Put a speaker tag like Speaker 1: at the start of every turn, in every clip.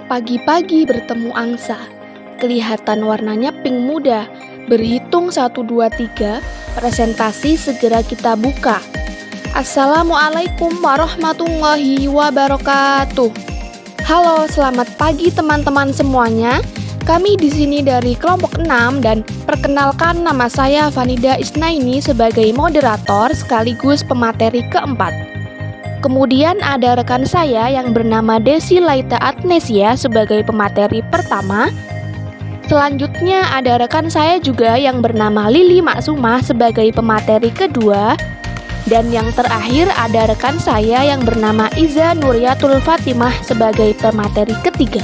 Speaker 1: Pagi-pagi bertemu angsa, kelihatan warnanya pink muda. Berhitung 1, 2, 3, presentasi segera kita buka. Assalamualaikum warahmatullahi wabarakatuh. Halo, selamat pagi teman-teman semuanya. Kami di sini dari kelompok 6 dan perkenalkan nama saya Vanida Isnaini sebagai moderator sekaligus pemateri keempat. Kemudian ada rekan saya yang bernama Desi Laita Adnesia sebagai pemateri pertama. Selanjutnya ada rekan saya juga yang bernama Lili Maksumah sebagai pemateri kedua. Dan yang terakhir ada rekan saya yang bernama Iza Nuriatul Fatimah sebagai pemateri ketiga.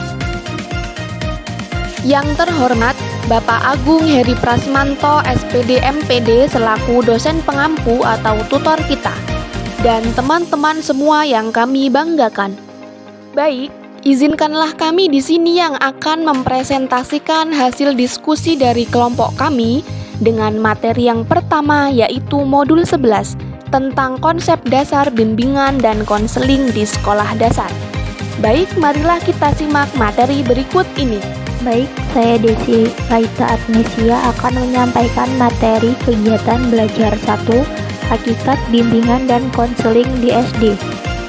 Speaker 1: Yang terhormat Bapak Agung Heri Prasmanto SPD MPD selaku dosen pengampu atau tutor kita. Dan teman-teman semua yang kami banggakan. Baik, izinkanlah kami di sini yang akan mempresentasikan hasil diskusi dari kelompok kami dengan materi yang pertama yaitu modul 11 tentang konsep dasar bimbingan dan konseling di sekolah dasar. Baik, marilah kita simak materi berikut ini.
Speaker 2: Baik, saya Desi Laita Adnesia akan menyampaikan materi kegiatan belajar 1, hakikat bimbingan dan konseling di SD.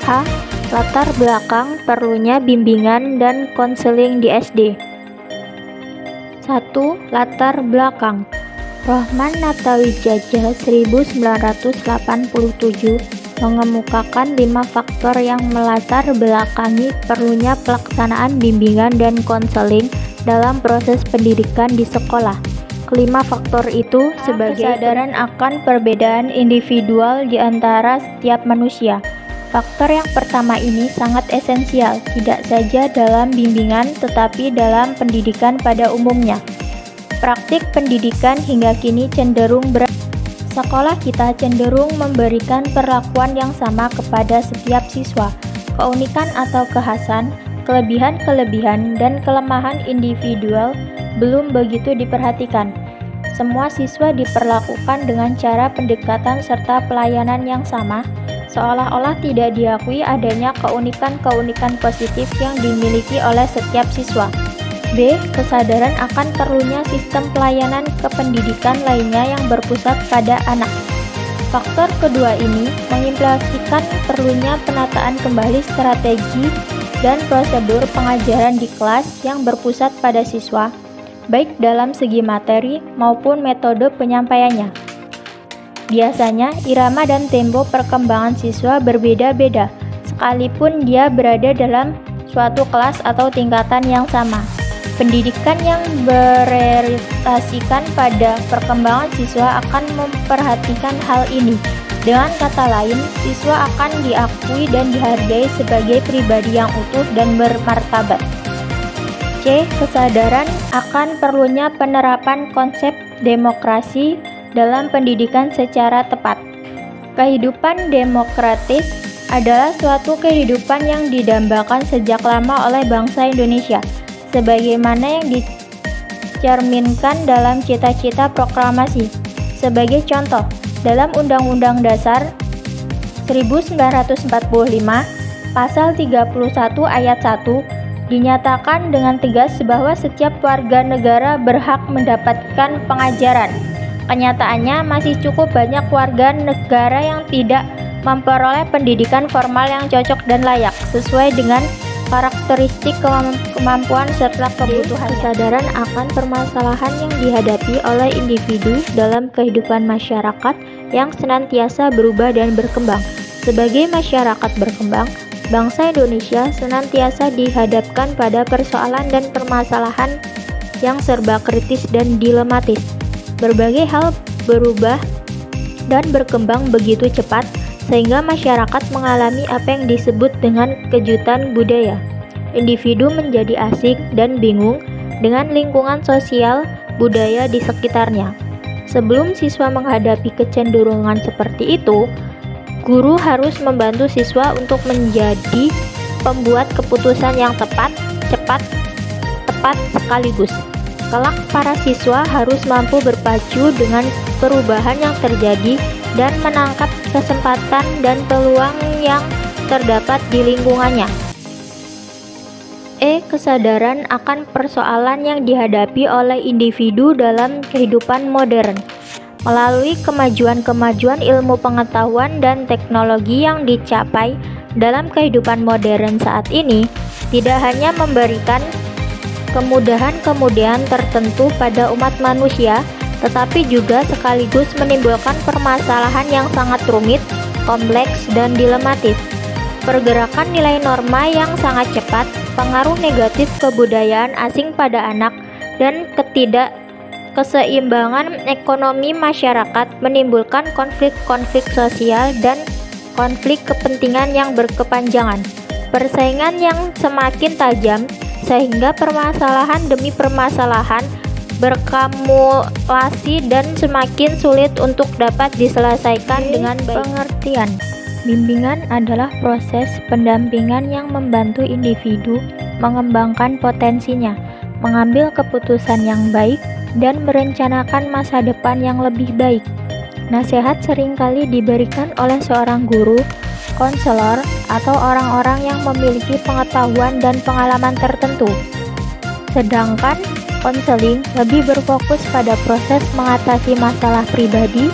Speaker 2: H. Latar belakang perlunya bimbingan dan konseling di SD. 1. Latar belakang. Rohman Natawijaya 1987 mengemukakan 5 faktor yang melatar belakangi perlunya pelaksanaan bimbingan dan konseling dalam proses pendidikan di sekolah. Kelima faktor itu sebagai kesadaran akan perbedaan individual di antara setiap manusia. Faktor yang pertama ini sangat esensial, tidak saja dalam bimbingan tetapi dalam pendidikan pada umumnya. Praktik pendidikan hingga kini cenderung sekolah kita cenderung memberikan perlakuan yang sama kepada setiap siswa. Keunikan atau kekhasan, kelebihan-kelebihan, dan kelemahan individual belum begitu diperhatikan. Semua siswa diperlakukan dengan cara pendekatan serta pelayanan yang sama, seolah-olah tidak diakui adanya keunikan-keunikan positif yang dimiliki oleh setiap siswa. B. Kesadaran akan perlunya sistem pelayanan kependidikan lainnya yang berpusat pada anak. Faktor kedua ini mengimplikasikan perlunya penataan kembali strategi dan prosedur pengajaran di kelas yang berpusat pada siswa, baik dalam segi materi maupun metode penyampaiannya. Biasanya, irama dan tempo perkembangan siswa berbeda-beda, sekalipun dia berada dalam suatu kelas atau tingkatan yang sama. Pendidikan yang berorientasikan pada perkembangan siswa akan memperhatikan hal ini. Dengan kata lain, siswa akan diakui dan dihargai sebagai pribadi yang utuh dan bermartabat. C. Kesadaran akan perlunya penerapan konsep demokrasi dalam pendidikan secara tepat. Kehidupan demokratis adalah suatu kehidupan yang didambakan sejak lama oleh bangsa Indonesia, sebagaimana yang dicerminkan dalam cita-cita proklamasi. Sebagai contoh, dalam Undang-Undang Dasar 1945, Pasal 31 Ayat 1, dinyatakan dengan tegas bahwa setiap warga negara berhak mendapatkan pengajaran. Kenyataannya, masih cukup banyak warga negara yang tidak memperoleh pendidikan formal yang cocok dan layak, sesuai dengan karakteristik kemampuan serta kebutuhan. Kesadaran akan permasalahan yang dihadapi oleh individu dalam kehidupan masyarakat yang senantiasa berubah dan berkembang. Sebagai masyarakat berkembang, bangsa Indonesia senantiasa dihadapkan pada persoalan dan permasalahan yang serba kritis dan dilematis. Berbagai hal berubah dan berkembang begitu cepat sehingga masyarakat mengalami apa yang disebut dengan kejutan budaya. Individu menjadi asing dan bingung dengan lingkungan sosial budaya di sekitarnya. Sebelum siswa menghadapi kecenderungan seperti itu, guru harus membantu siswa untuk menjadi pembuat keputusan yang tepat, cepat, tepat sekaligus. Kelak para siswa harus mampu berpacu dengan perubahan yang terjadi dan menangkap kesempatan dan peluang yang terdapat di lingkungannya. Kesadaran akan persoalan yang dihadapi oleh individu dalam kehidupan modern. Melalui kemajuan-kemajuan ilmu pengetahuan dan teknologi yang dicapai dalam kehidupan modern saat ini, tidak hanya memberikan kemudahan-kemudahan tertentu pada umat manusia, tetapi juga sekaligus menimbulkan permasalahan yang sangat rumit, kompleks, dan dilematis. Pergerakan nilai norma yang sangat cepat, pengaruh negatif kebudayaan asing pada anak, dan ketidakkeseimbangan ekonomi masyarakat menimbulkan konflik-konflik sosial dan konflik kepentingan yang berkepanjangan. Persaingan yang semakin tajam, sehingga permasalahan demi permasalahan berkamulasi dan semakin sulit untuk dapat diselesaikan dengan baik. Pengertian. Bimbingan adalah proses pendampingan yang membantu individu mengembangkan potensinya, mengambil keputusan yang baik, dan merencanakan masa depan yang lebih baik. Nasihat seringkali diberikan oleh seorang guru, konselor, atau orang-orang yang memiliki pengetahuan dan pengalaman tertentu. Sedangkan konseling lebih berfokus pada proses mengatasi masalah pribadi,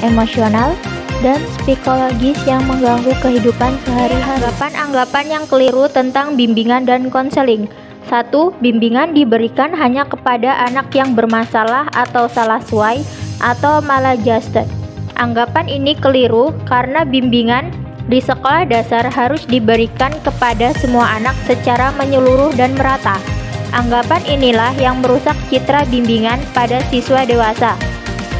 Speaker 2: emosional, dan psikologis yang mengganggu kehidupan sehari-hari. Anggapan-anggapan yang keliru tentang bimbingan dan konseling. 1. Bimbingan diberikan hanya kepada anak yang bermasalah atau salah suai atau maladjusted. Anggapan ini keliru karena bimbingan di sekolah dasar harus diberikan kepada semua anak secara menyeluruh dan merata. Anggapan inilah yang merusak citra bimbingan pada siswa dewasa.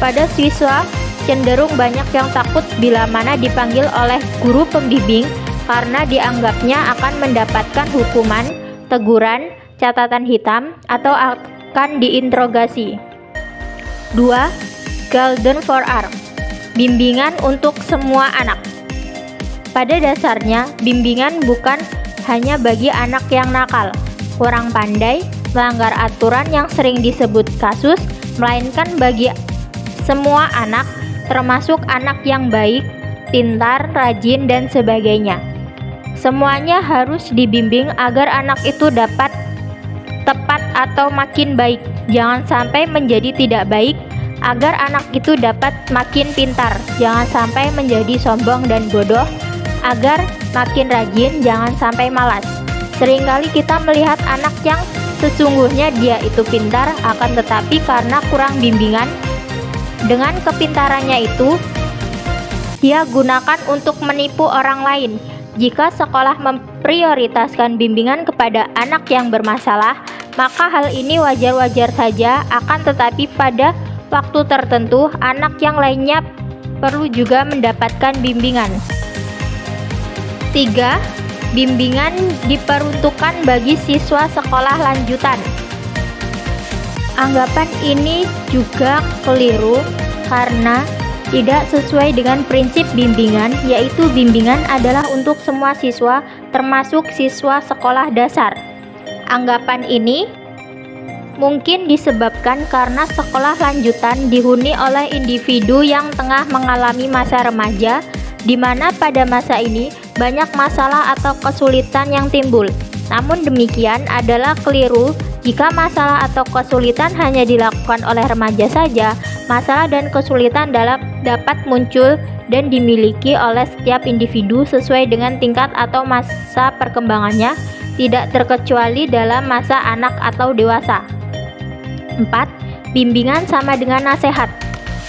Speaker 2: Pada siswa, cenderung banyak yang takut bila mana dipanggil oleh guru pembimbing karena dianggapnya akan mendapatkan hukuman, teguran, catatan hitam, atau akan diinterogasi. 2. Golden Forearm. Bimbingan untuk semua anak. Pada dasarnya, bimbingan bukan hanya bagi anak yang nakal, kurang pandai, melanggar aturan yang sering disebut kasus, melainkan bagi semua anak, termasuk anak yang baik, pintar, rajin, dan sebagainya. Semuanya harus dibimbing agar anak itu dapat tepat atau makin baik. Jangan sampai menjadi tidak baik, agar anak itu dapat makin pintar. Jangan sampai menjadi sombong dan bodoh, agar makin rajin, jangan sampai malas. Seringkali kita melihat anak yang sesungguhnya dia itu pintar, akan tetapi karena kurang bimbingan, dengan kepintarannya itu, dia gunakan untuk menipu orang lain. Jika sekolah memprioritaskan bimbingan kepada anak yang bermasalah, maka hal ini wajar-wajar saja, akan tetapi pada waktu tertentu, anak yang lainnya perlu juga mendapatkan bimbingan. 3. Bimbingan diperuntukkan bagi siswa sekolah lanjutan. Anggapan ini juga keliru karena tidak sesuai dengan prinsip bimbingan, yaitu bimbingan adalah untuk semua siswa, termasuk siswa sekolah dasar. Anggapan ini mungkin disebabkan karena sekolah lanjutan dihuni oleh individu yang tengah mengalami masa remaja, di mana pada masa ini banyak masalah atau kesulitan yang timbul. Namun demikian adalah keliru jika masalah atau kesulitan hanya dilakukan oleh remaja saja. Masalah dan kesulitan dapat muncul dan dimiliki oleh setiap individu sesuai dengan tingkat atau masa perkembangannya, tidak terkecuali dalam masa anak atau dewasa. 4. Bimbingan sama dengan nasihat.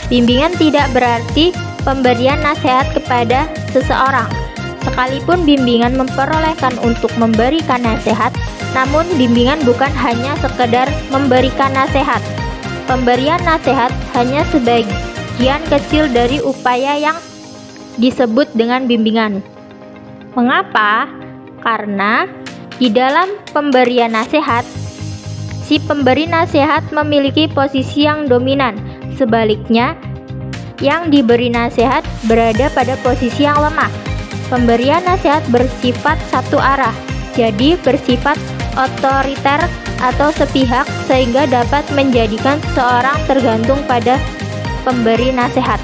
Speaker 2: Bimbingan tidak berarti pemberian nasihat kepada seseorang. Sekalipun bimbingan memperolehkan untuk memberikan nasihat, namun bimbingan bukan hanya sekedar memberikan nasihat. Pemberian nasihat hanya sebagian kecil dari upaya yang disebut dengan bimbingan. Mengapa? Karena di dalam pemberian nasihat, si pemberi nasihat memiliki posisi yang dominan. Sebaliknya, yang diberi nasihat berada pada posisi yang lemah. Pemberian nasihat bersifat satu arah, jadi bersifat otoriter atau sepihak, sehingga dapat menjadikan seseorang tergantung pada pemberi nasihat.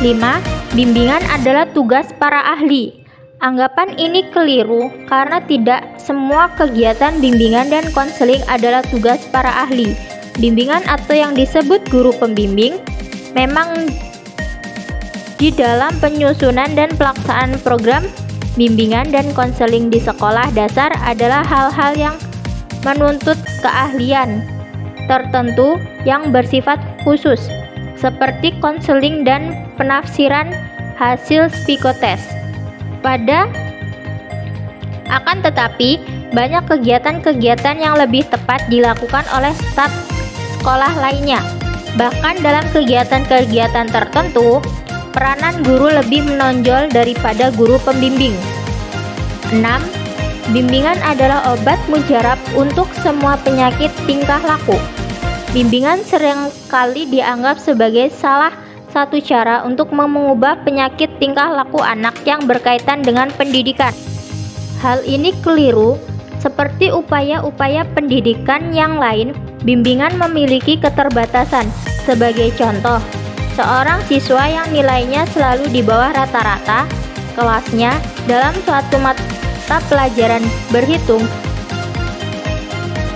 Speaker 2: 5. Bimbingan adalah tugas para ahli. Anggapan ini keliru karena tidak semua kegiatan bimbingan dan konseling adalah tugas para ahli. Bimbingan atau yang disebut guru pembimbing memang di dalam penyusunan dan pelaksanaan program bimbingan dan konseling di sekolah dasar adalah hal-hal yang menuntut keahlian tertentu yang bersifat khusus, seperti konseling dan penafsiran hasil psikotes. Akan tetapi, banyak kegiatan-kegiatan yang lebih tepat dilakukan oleh staf sekolah lainnya. Bahkan dalam kegiatan-kegiatan tertentu, peranan guru lebih menonjol daripada guru pembimbing. 6. Bimbingan adalah obat mujarab untuk semua penyakit tingkah laku. Bimbingan seringkali dianggap sebagai salah satu cara untuk mengubah penyakit tingkah laku anak yang berkaitan dengan pendidikan. Hal ini keliru. Seperti upaya-upaya pendidikan yang lain, bimbingan memiliki keterbatasan. Sebagai contoh, seorang siswa yang nilainya selalu di bawah rata-rata kelasnya dalam suatu mata pelajaran berhitung,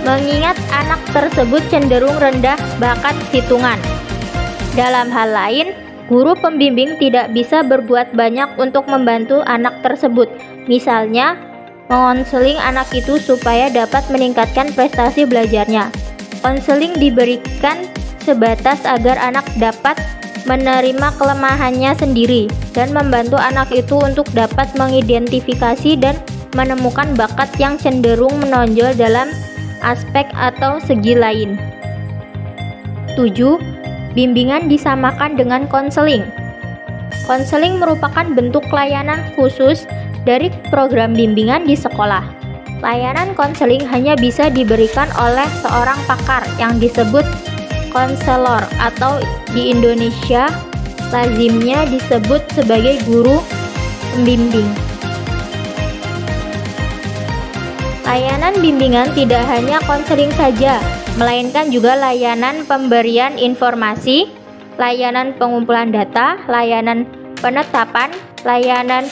Speaker 2: mengingat anak tersebut cenderung rendah bakat hitungan. Dalam hal lain, guru pembimbing tidak bisa berbuat banyak untuk membantu anak tersebut. Misalnya, mengonseling anak itu supaya dapat meningkatkan prestasi belajarnya. Konseling diberikan sebatas agar anak dapat menerima kelemahannya sendiri dan membantu anak itu untuk dapat mengidentifikasi dan menemukan bakat yang cenderung menonjol dalam aspek atau segi lain. 7. Bimbingan disamakan dengan konseling. Konseling merupakan bentuk layanan khusus dari program bimbingan di sekolah. Layanan konseling hanya bisa diberikan oleh seorang pakar yang disebut konselor atau di Indonesia lazimnya disebut sebagai guru pembimbing. Layanan bimbingan tidak hanya konseling saja, melainkan juga layanan pemberian informasi, layanan pengumpulan data, layanan penetapan, layanan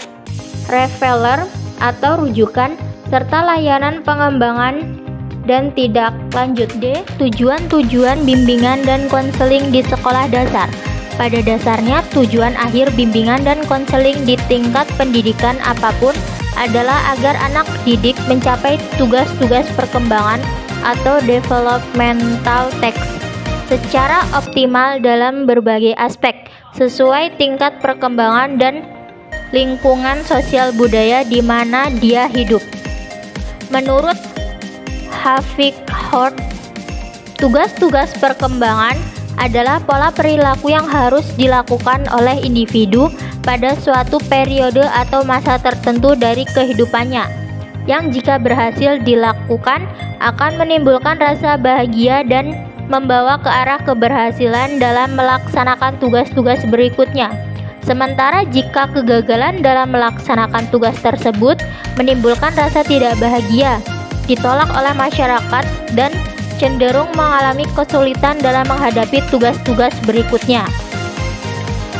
Speaker 2: referer atau rujukan, serta layanan pengembangan dan tidak lanjut. D. Tujuan-tujuan bimbingan dan konseling di sekolah dasar. Pada dasarnya, tujuan akhir bimbingan dan konseling di tingkat pendidikan apapun adalah agar anak didik mencapai tugas-tugas perkembangan atau developmental text secara optimal dalam berbagai aspek sesuai tingkat perkembangan dan lingkungan sosial budaya di mana dia hidup. Menurut Hafik Hort, tugas-tugas perkembangan adalah pola perilaku yang harus dilakukan oleh individu pada suatu periode atau masa tertentu dari kehidupannya, yang jika berhasil dilakukan akan menimbulkan rasa bahagia dan membawa ke arah keberhasilan dalam melaksanakan tugas-tugas berikutnya. Sementara jika kegagalan dalam melaksanakan tugas tersebut menimbulkan rasa tidak bahagia, ditolak oleh masyarakat, dan cenderung mengalami kesulitan dalam menghadapi tugas-tugas berikutnya.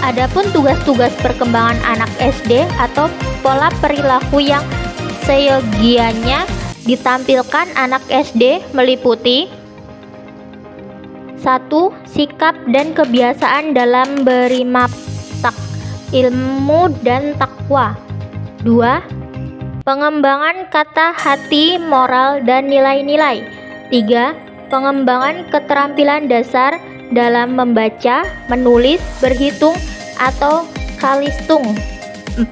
Speaker 2: Adapun tugas-tugas perkembangan anak SD atau pola perilaku yang seyogianya ditampilkan anak SD meliputi 1. Sikap dan kebiasaan dalam berimatak ilmu dan takwa. 2. Pengembangan kata hati, moral, dan nilai-nilai. 3. Pengembangan keterampilan dasar dalam membaca, menulis, berhitung, atau kalistung. 4.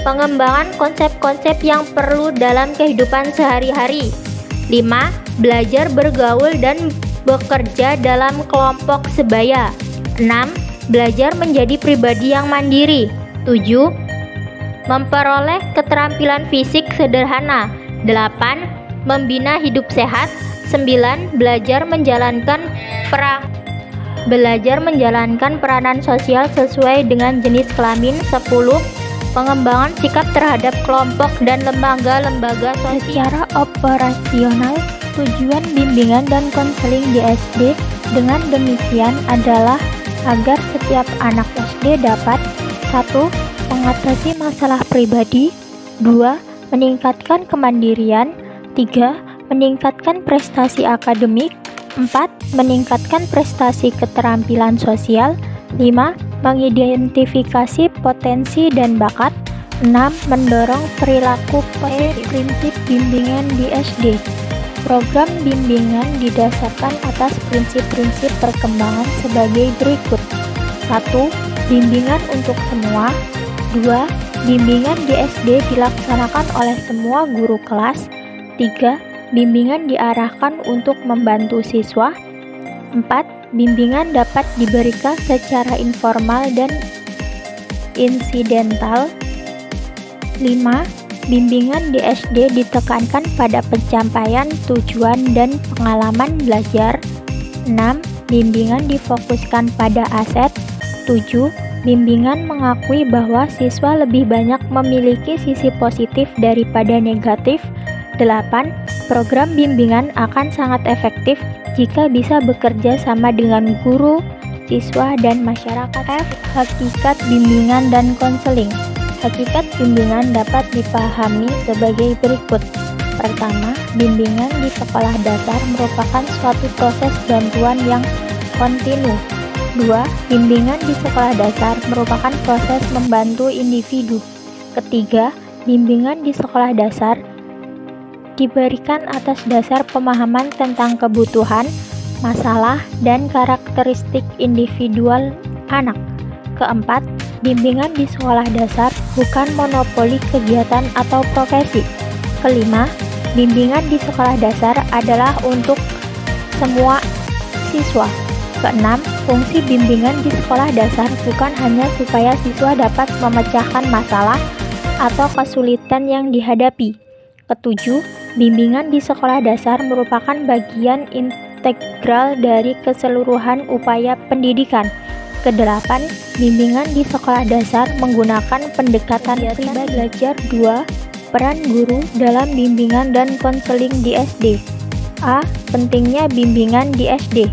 Speaker 2: Pengembangan konsep-konsep yang perlu dalam kehidupan sehari-hari. 5. Belajar bergaul dan bekerja dalam kelompok sebaya. 6. Belajar menjadi pribadi yang mandiri. 7. Memperoleh keterampilan fisik sederhana. 8. Membina hidup sehat. 9. Belajar menjalankan peranan sosial sesuai dengan jenis kelamin. 10. Pengembangan sikap terhadap kelompok dan lembaga-lembaga sosial. Secara operasional, tujuan bimbingan dan konseling di SD dengan demikian adalah agar setiap anak SD dapat 1. Mengatasi masalah pribadi, 2. Meningkatkan kemandirian. 3. Meningkatkan prestasi akademik. 4. Meningkatkan prestasi keterampilan sosial. 5. Mengidentifikasi potensi dan bakat. 6. Mendorong perilaku positif. Prinsip bimbingan di SD. Program bimbingan didasarkan atas prinsip-prinsip perkembangan sebagai berikut. 1. Bimbingan untuk semua. 2. Bimbingan di SD dilaksanakan oleh semua guru kelas. 3. Bimbingan diarahkan untuk membantu siswa. 4. Bimbingan dapat diberikan secara informal dan insidental. 5. Bimbingan di SD ditekankan pada pencapaian tujuan dan pengalaman belajar. 6. Bimbingan difokuskan pada aset. 7. Bimbingan mengakui bahwa siswa lebih banyak memiliki sisi positif daripada negatif. 8. Program bimbingan akan sangat efektif jika bisa bekerja sama dengan guru, siswa, dan masyarakat. F. Hakikat bimbingan dan konseling. Hakikat bimbingan dapat dipahami sebagai berikut. Pertama, bimbingan di sekolah dasar merupakan suatu proses bantuan yang kontinu. 2. Bimbingan di sekolah dasar merupakan proses membantu individu. Ketiga, bimbingan di sekolah dasar diberikan atas dasar pemahaman tentang kebutuhan, masalah, dan karakteristik individual anak. Keempat, bimbingan di sekolah dasar bukan monopoli kegiatan atau profesi. Kelima, bimbingan di sekolah dasar adalah untuk semua siswa. Keenam, fungsi bimbingan di sekolah dasar bukan hanya supaya siswa dapat memecahkan masalah atau kesulitan yang dihadapi. Ketujuh, bimbingan di sekolah dasar merupakan bagian integral dari keseluruhan upaya pendidikan. Kedelapan, bimbingan di sekolah dasar menggunakan pendekatan pribadi. Belajar 2. Peran guru dalam bimbingan dan konseling di SD. A. Pentingnya bimbingan di SD.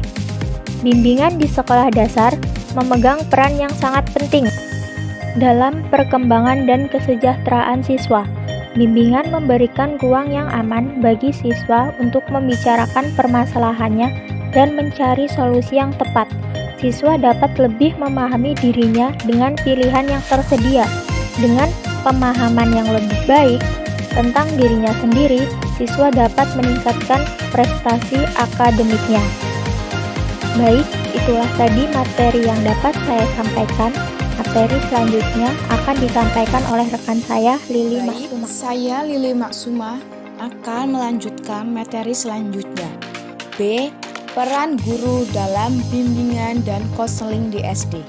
Speaker 2: Bimbingan di sekolah dasar memegang peran yang sangat penting dalam perkembangan dan kesejahteraan siswa. Bimbingan memberikan ruang yang aman bagi siswa untuk membicarakan permasalahannya dan mencari solusi yang tepat. Siswa dapat lebih memahami dirinya dengan pilihan yang tersedia. Dengan pemahaman yang lebih baik tentang dirinya sendiri, siswa dapat meningkatkan prestasi akademiknya. Baik, itulah tadi materi yang dapat saya sampaikan. Materi selanjutnya akan disampaikan oleh rekan saya, Lili Maksuma.
Speaker 3: Saya Lili Maksuma akan melanjutkan materi selanjutnya. B. Peran guru dalam bimbingan dan konseling di SD.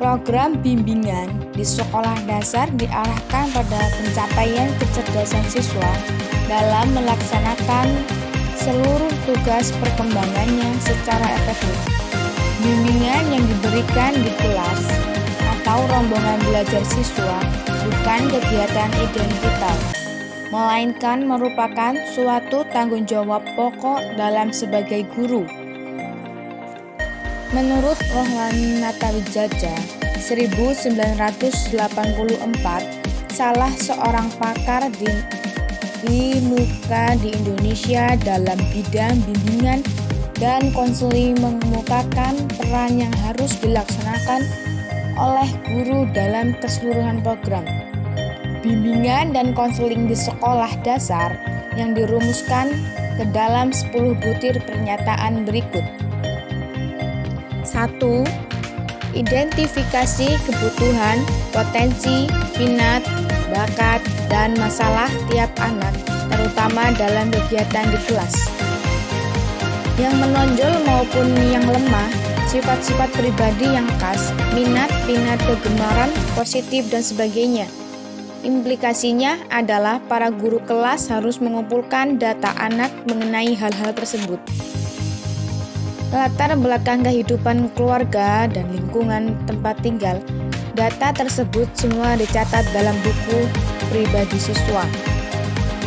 Speaker 3: Program bimbingan di sekolah dasar diarahkan pada pencapaian kecerdasan siswa dalam melaksanakan seluruh tugas perkembangannya secara efektif. Bimbingan yang diberikan di kelas atau rombongan belajar siswa bukan kegiatan identitas, melainkan merupakan suatu tanggung jawab pokok dalam sebagai guru. Menurut Rohlan Natawijaya 1984, salah seorang pakar di muka di Indonesia dalam bidang bimbingan dan konseling mengemukakan peran yang harus dilaksanakan oleh guru dalam keseluruhan program bimbingan dan konseling di sekolah dasar yang dirumuskan ke dalam 10 butir pernyataan berikut. 1. Identifikasi kebutuhan, potensi, minat, bakat, dan masalah tiap anak, terutama dalam kegiatan di kelas. Yang menonjol maupun yang lemah, sifat-sifat pribadi yang khas, minat, kegemaran, positif, dan sebagainya. Implikasinya adalah para guru kelas harus mengumpulkan data anak mengenai hal-hal tersebut. Latar belakang kehidupan keluarga dan lingkungan tempat tinggal. Data tersebut semua dicatat dalam buku pribadi siswa.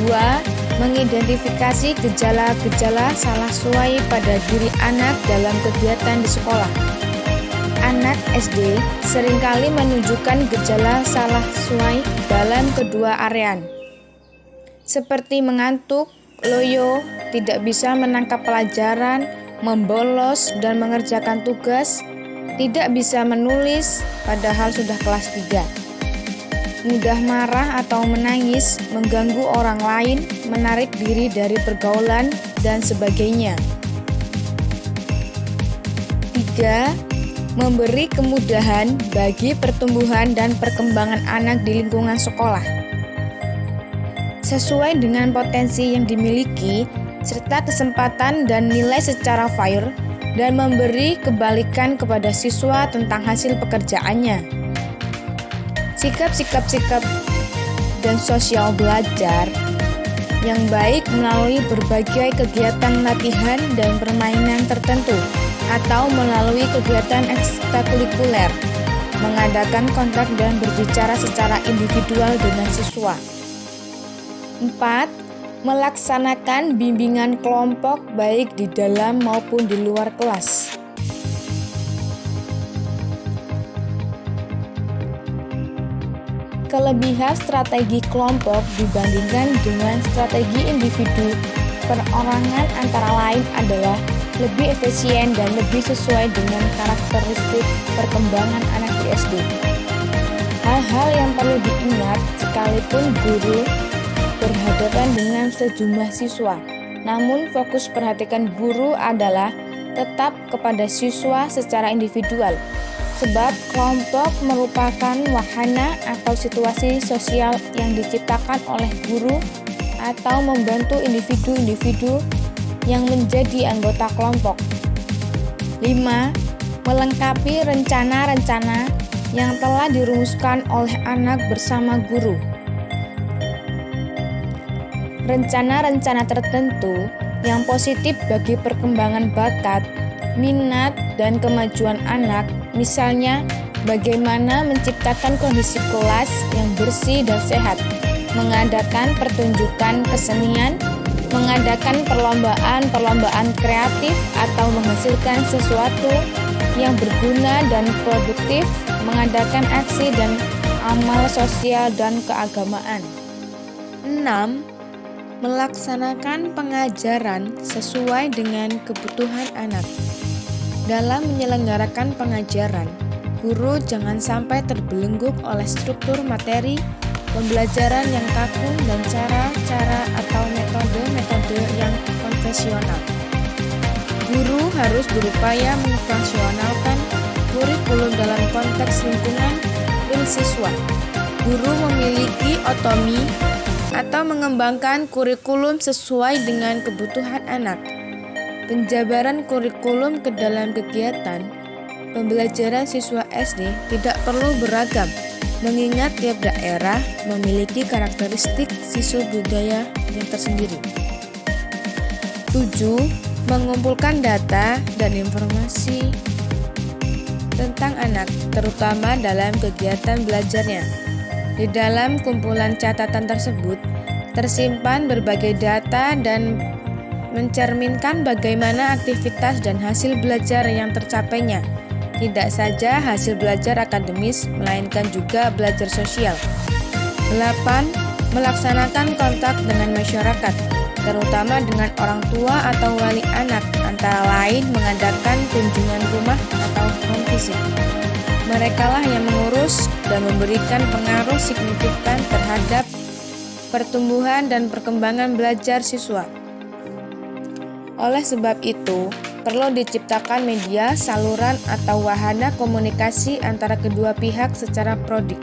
Speaker 3: 2. Mengidentifikasi gejala-gejala salah suai pada diri anak dalam kegiatan di sekolah. anak SD seringkali menunjukkan gejala salah sesuai dalam kedua area, seperti mengantuk, loyo, tidak bisa menangkap pelajaran, membolos dan mengerjakan tugas, tidak bisa menulis padahal sudah kelas 3, mudah marah atau menangis, mengganggu orang lain, menarik diri dari pergaulan, dan sebagainya. 3. Memberi kemudahan bagi pertumbuhan dan perkembangan anak di lingkungan sekolah. Sesuai dengan potensi yang dimiliki, serta kesempatan dan nilai secara fair, dan memberi kebalikan kepada siswa tentang hasil pekerjaannya. Sikap dan sosial belajar yang baik melalui berbagai kegiatan latihan dan permainan tertentu, atau melalui kegiatan ekstrakurikuler, mengadakan kontak dan berbicara secara individual dengan siswa. 4. Melaksanakan bimbingan kelompok baik di dalam maupun di luar kelas. Kelebihan strategi kelompok dibandingkan dengan strategi individu perorangan antara lain adalah lebih efisien dan lebih sesuai dengan karakteristik perkembangan anak di SD. Hal-hal yang perlu diingat sekalipun guru berhadapan dengan sejumlah siswa, namun fokus perhatikan guru adalah tetap kepada siswa secara individual, sebab kelompok merupakan wahana atau situasi sosial yang diciptakan oleh guru atau membantu individu-individu yang menjadi anggota kelompok. 5. Melengkapi rencana-rencana yang telah dirumuskan oleh anak bersama guru. Rencana-rencana tertentu yang positif bagi perkembangan bakat, minat, dan kemajuan anak, misalnya bagaimana menciptakan kondisi kelas yang bersih dan sehat, mengadakan pertunjukan kesenian, mengadakan perlombaan kreatif atau menghasilkan sesuatu yang berguna dan produktif, mengadakan aksi dan amal sosial dan keagamaan. 6. Melaksanakan pengajaran sesuai dengan kebutuhan anak. Dalam menyelenggarakan pengajaran, guru jangan sampai terbelenggu oleh struktur materi pembelajaran yang kaku dan cara-cara atau metode-metode yang konvensional. Guru harus berupaya memfungsionalkan kurikulum dalam konteks lingkungan dan siswa. Guru memiliki otonomi atau mengembangkan kurikulum sesuai dengan kebutuhan anak. Penjabaran kurikulum ke dalam kegiatan pembelajaran siswa SD tidak perlu beragam, mengingat tiap daerah memiliki karakteristik siswa budaya yang tersendiri. 7. Mengumpulkan data dan informasi tentang anak, terutama dalam kegiatan belajarnya. Di dalam kumpulan catatan tersebut, tersimpan berbagai data dan mencerminkan bagaimana aktivitas dan hasil belajar yang tercapainya. Tidak saja hasil belajar akademis, melainkan juga belajar sosial. 8. Melaksanakan kontak dengan masyarakat, terutama dengan orang tua atau wali anak, antara lain mengadakan kunjungan rumah atau home visit. Merekalah yang mengurus dan memberikan pengaruh signifikan terhadap pertumbuhan dan perkembangan belajar siswa. Oleh sebab itu, perlu diciptakan media, saluran, atau wahana komunikasi antara kedua pihak secara prodik.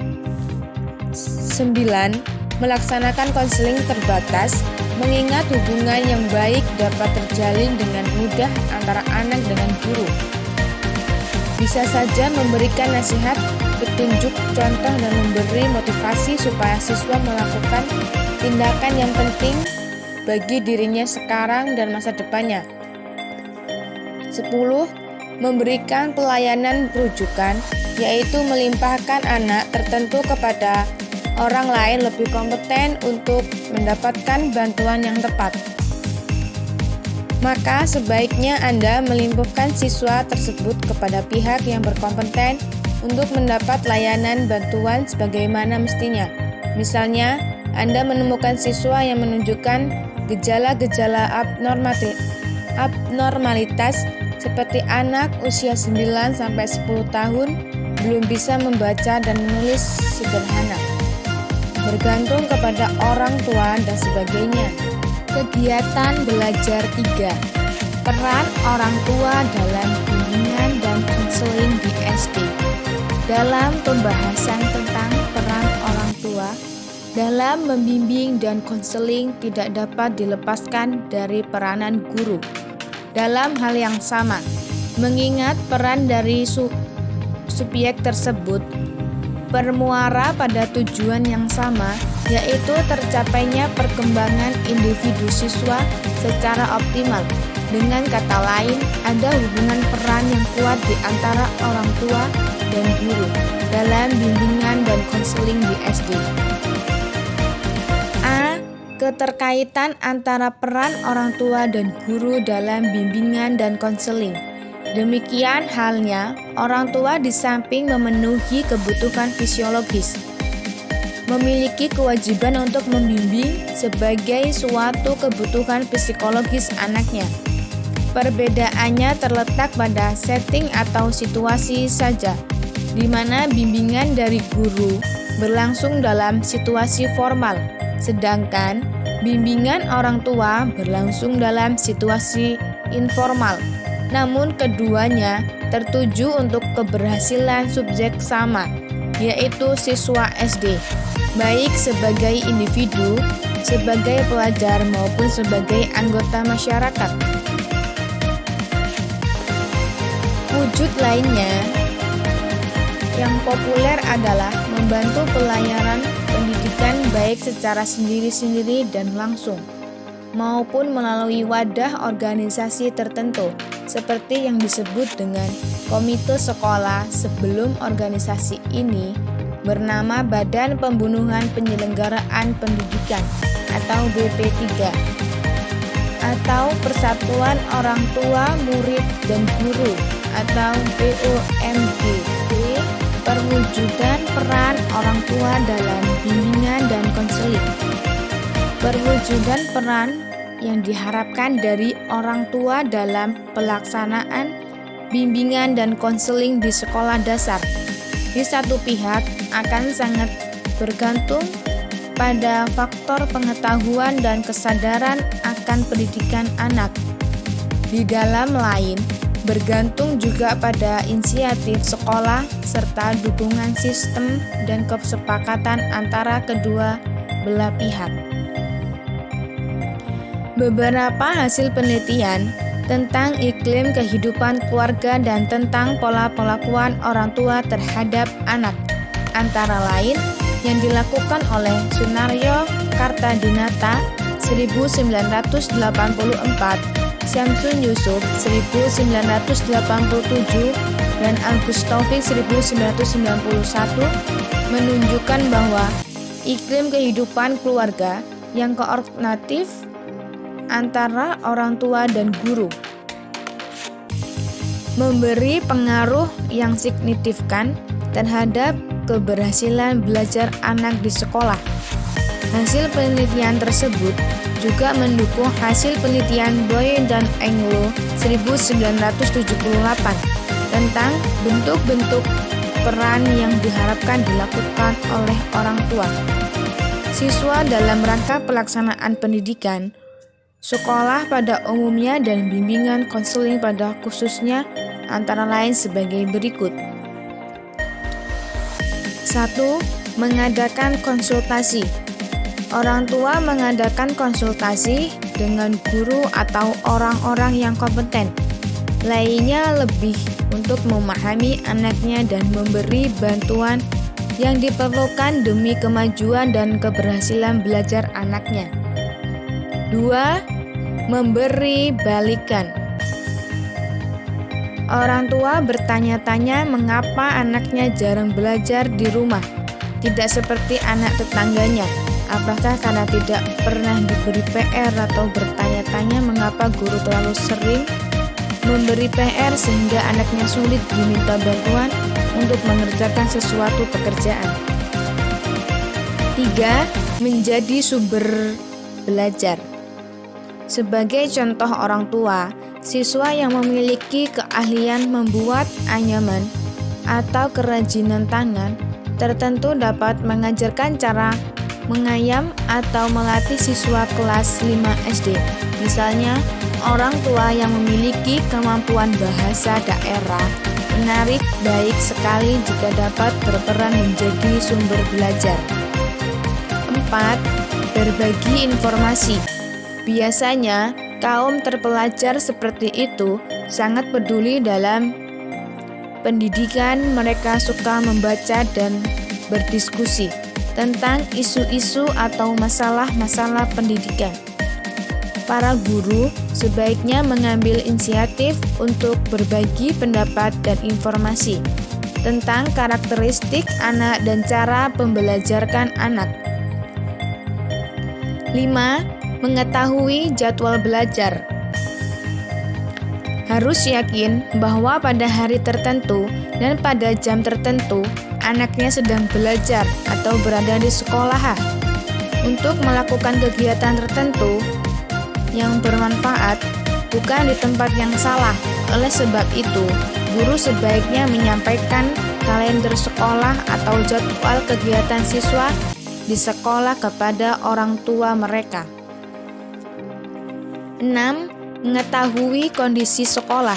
Speaker 3: 9. Melaksanakan konseling terbatas, mengingat hubungan yang baik dapat terjalin dengan mudah antara anak dengan guru. Bisa saja memberikan nasihat, petunjuk, contoh, dan memberi motivasi supaya siswa melakukan tindakan yang penting bagi dirinya sekarang dan masa depannya. 10. Memberikan pelayanan rujukan, yaitu melimpahkan anak tertentu kepada orang lain lebih kompeten untuk mendapatkan bantuan yang tepat. Maka sebaiknya Anda melimpahkan siswa tersebut kepada pihak yang berkompeten untuk mendapat layanan bantuan sebagaimana mestinya. Misalnya, Anda menemukan siswa yang menunjukkan gejala-gejala abnormalitas seperti anak usia 9-10 tahun belum bisa membaca dan menulis sederhana, bergantung kepada orang tua dan sebagainya. Kegiatan belajar 3. Peran orang tua dalam bimbingan dan konseling di SD. Dalam pembahasan tentang peran orang tua dalam membimbing dan konseling tidak dapat dilepaskan dari peranan guru. Dalam hal yang sama, mengingat peran dari subjek tersebut bermuara pada tujuan yang sama, yaitu tercapainya perkembangan individu siswa secara optimal. Dengan kata lain, ada hubungan peran yang kuat di antara orang tua dan guru dalam bimbingan dan konseling di SD. A. Keterkaitan antara peran orang tua dan guru dalam bimbingan dan konseling. Demikian halnya, orang tua di samping memenuhi kebutuhan fisiologis, memiliki kewajiban untuk membimbing sebagai suatu kebutuhan psikologis anaknya. Perbedaannya terletak pada setting atau situasi saja, di mana bimbingan dari guru berlangsung dalam situasi formal, sedangkan bimbingan orang tua berlangsung dalam situasi informal. Namun keduanya tertuju untuk keberhasilan subjek sama, yaitu siswa SD, baik sebagai individu, sebagai pelajar maupun sebagai anggota masyarakat. Wujud lainnya yang populer adalah membantu pelayanan pendidikan baik secara sendiri-sendiri dan langsung, maupun melalui wadah organisasi tertentu, seperti yang disebut dengan komite sekolah sebelum organisasi ini bernama Badan Pembunuhan Penyelenggaraan Pendidikan atau BP3, atau Persatuan Orang Tua, Murid, dan Guru atau POMG. Perwujudan peran orang tua dalam bimbingan dan konseling. Perwujudan peran yang diharapkan dari orang tua dalam pelaksanaan bimbingan dan konseling di sekolah dasar di satu pihak akan sangat bergantung pada faktor pengetahuan dan kesadaran akan pendidikan anak. Di dalam lain, bergantung juga pada inisiatif sekolah serta dukungan sistem dan kesepakatan antara kedua belah pihak. Beberapa hasil penelitian tentang iklim kehidupan keluarga dan tentang pola perlakuan orang tua terhadap anak, antara lain yang dilakukan oleh Sunaryo Kartadinata 1984, Syamsun Yusuf 1987, dan Agus Taufik 1991 menunjukkan bahwa iklim kehidupan keluarga yang koordinatif antara orang tua dan guru memberi pengaruh yang signifikan terhadap keberhasilan belajar anak di sekolah. Hasil penelitian tersebut juga mendukung hasil penelitian Boy dan Englo 1978 tentang bentuk-bentuk peran yang diharapkan dilakukan oleh orang tua siswa dalam rangka pelaksanaan pendidikan sekolah pada umumnya dan bimbingan konseling pada khususnya, antara lain sebagai berikut. 1. Mengadakan konsultasi. Orang tua mengadakan konsultasi dengan guru atau orang-orang yang kompeten lainnya lebih untuk memahami anaknya dan memberi bantuan yang diperlukan demi kemajuan dan keberhasilan belajar anaknya. 2. Memberi balikan. Orang tua bertanya-tanya mengapa anaknya jarang belajar di rumah, tidak seperti anak tetangganya. Apakah karena tidak pernah diberi PR atau bertanya-tanya mengapa guru terlalu sering memberi PR sehingga anaknya sulit diminta bantuan untuk mengerjakan sesuatu pekerjaan? 3. Menjadi sumber belajar. Sebagai contoh orang tua, siswa yang memiliki keahlian membuat anyaman atau kerajinan tangan tertentu dapat mengajarkan cara mengayam atau melatih siswa kelas 5 SD. Misalnya, orang tua yang memiliki kemampuan bahasa daerah menarik baik sekali jika dapat berperan menjadi sumber belajar. 4. Berbagi informasi. Biasanya, kaum terpelajar seperti itu sangat peduli dalam pendidikan. Mereka suka membaca dan berdiskusi tentang isu-isu atau masalah-masalah pendidikan. Para guru sebaiknya mengambil inisiatif untuk berbagi pendapat dan informasi tentang karakteristik anak dan cara pembelajarkan anak. 5. Mengetahui jadwal belajar. Harus yakin bahwa pada hari tertentu dan pada jam tertentu anaknya sedang belajar atau berada di sekolah. Untuk melakukan kegiatan tertentu yang bermanfaat, bukan di tempat yang salah. Oleh sebab itu, guru sebaiknya menyampaikan kalender sekolah atau jadwal kegiatan siswa di sekolah kepada orang tua mereka. 6. Mengetahui kondisi sekolah.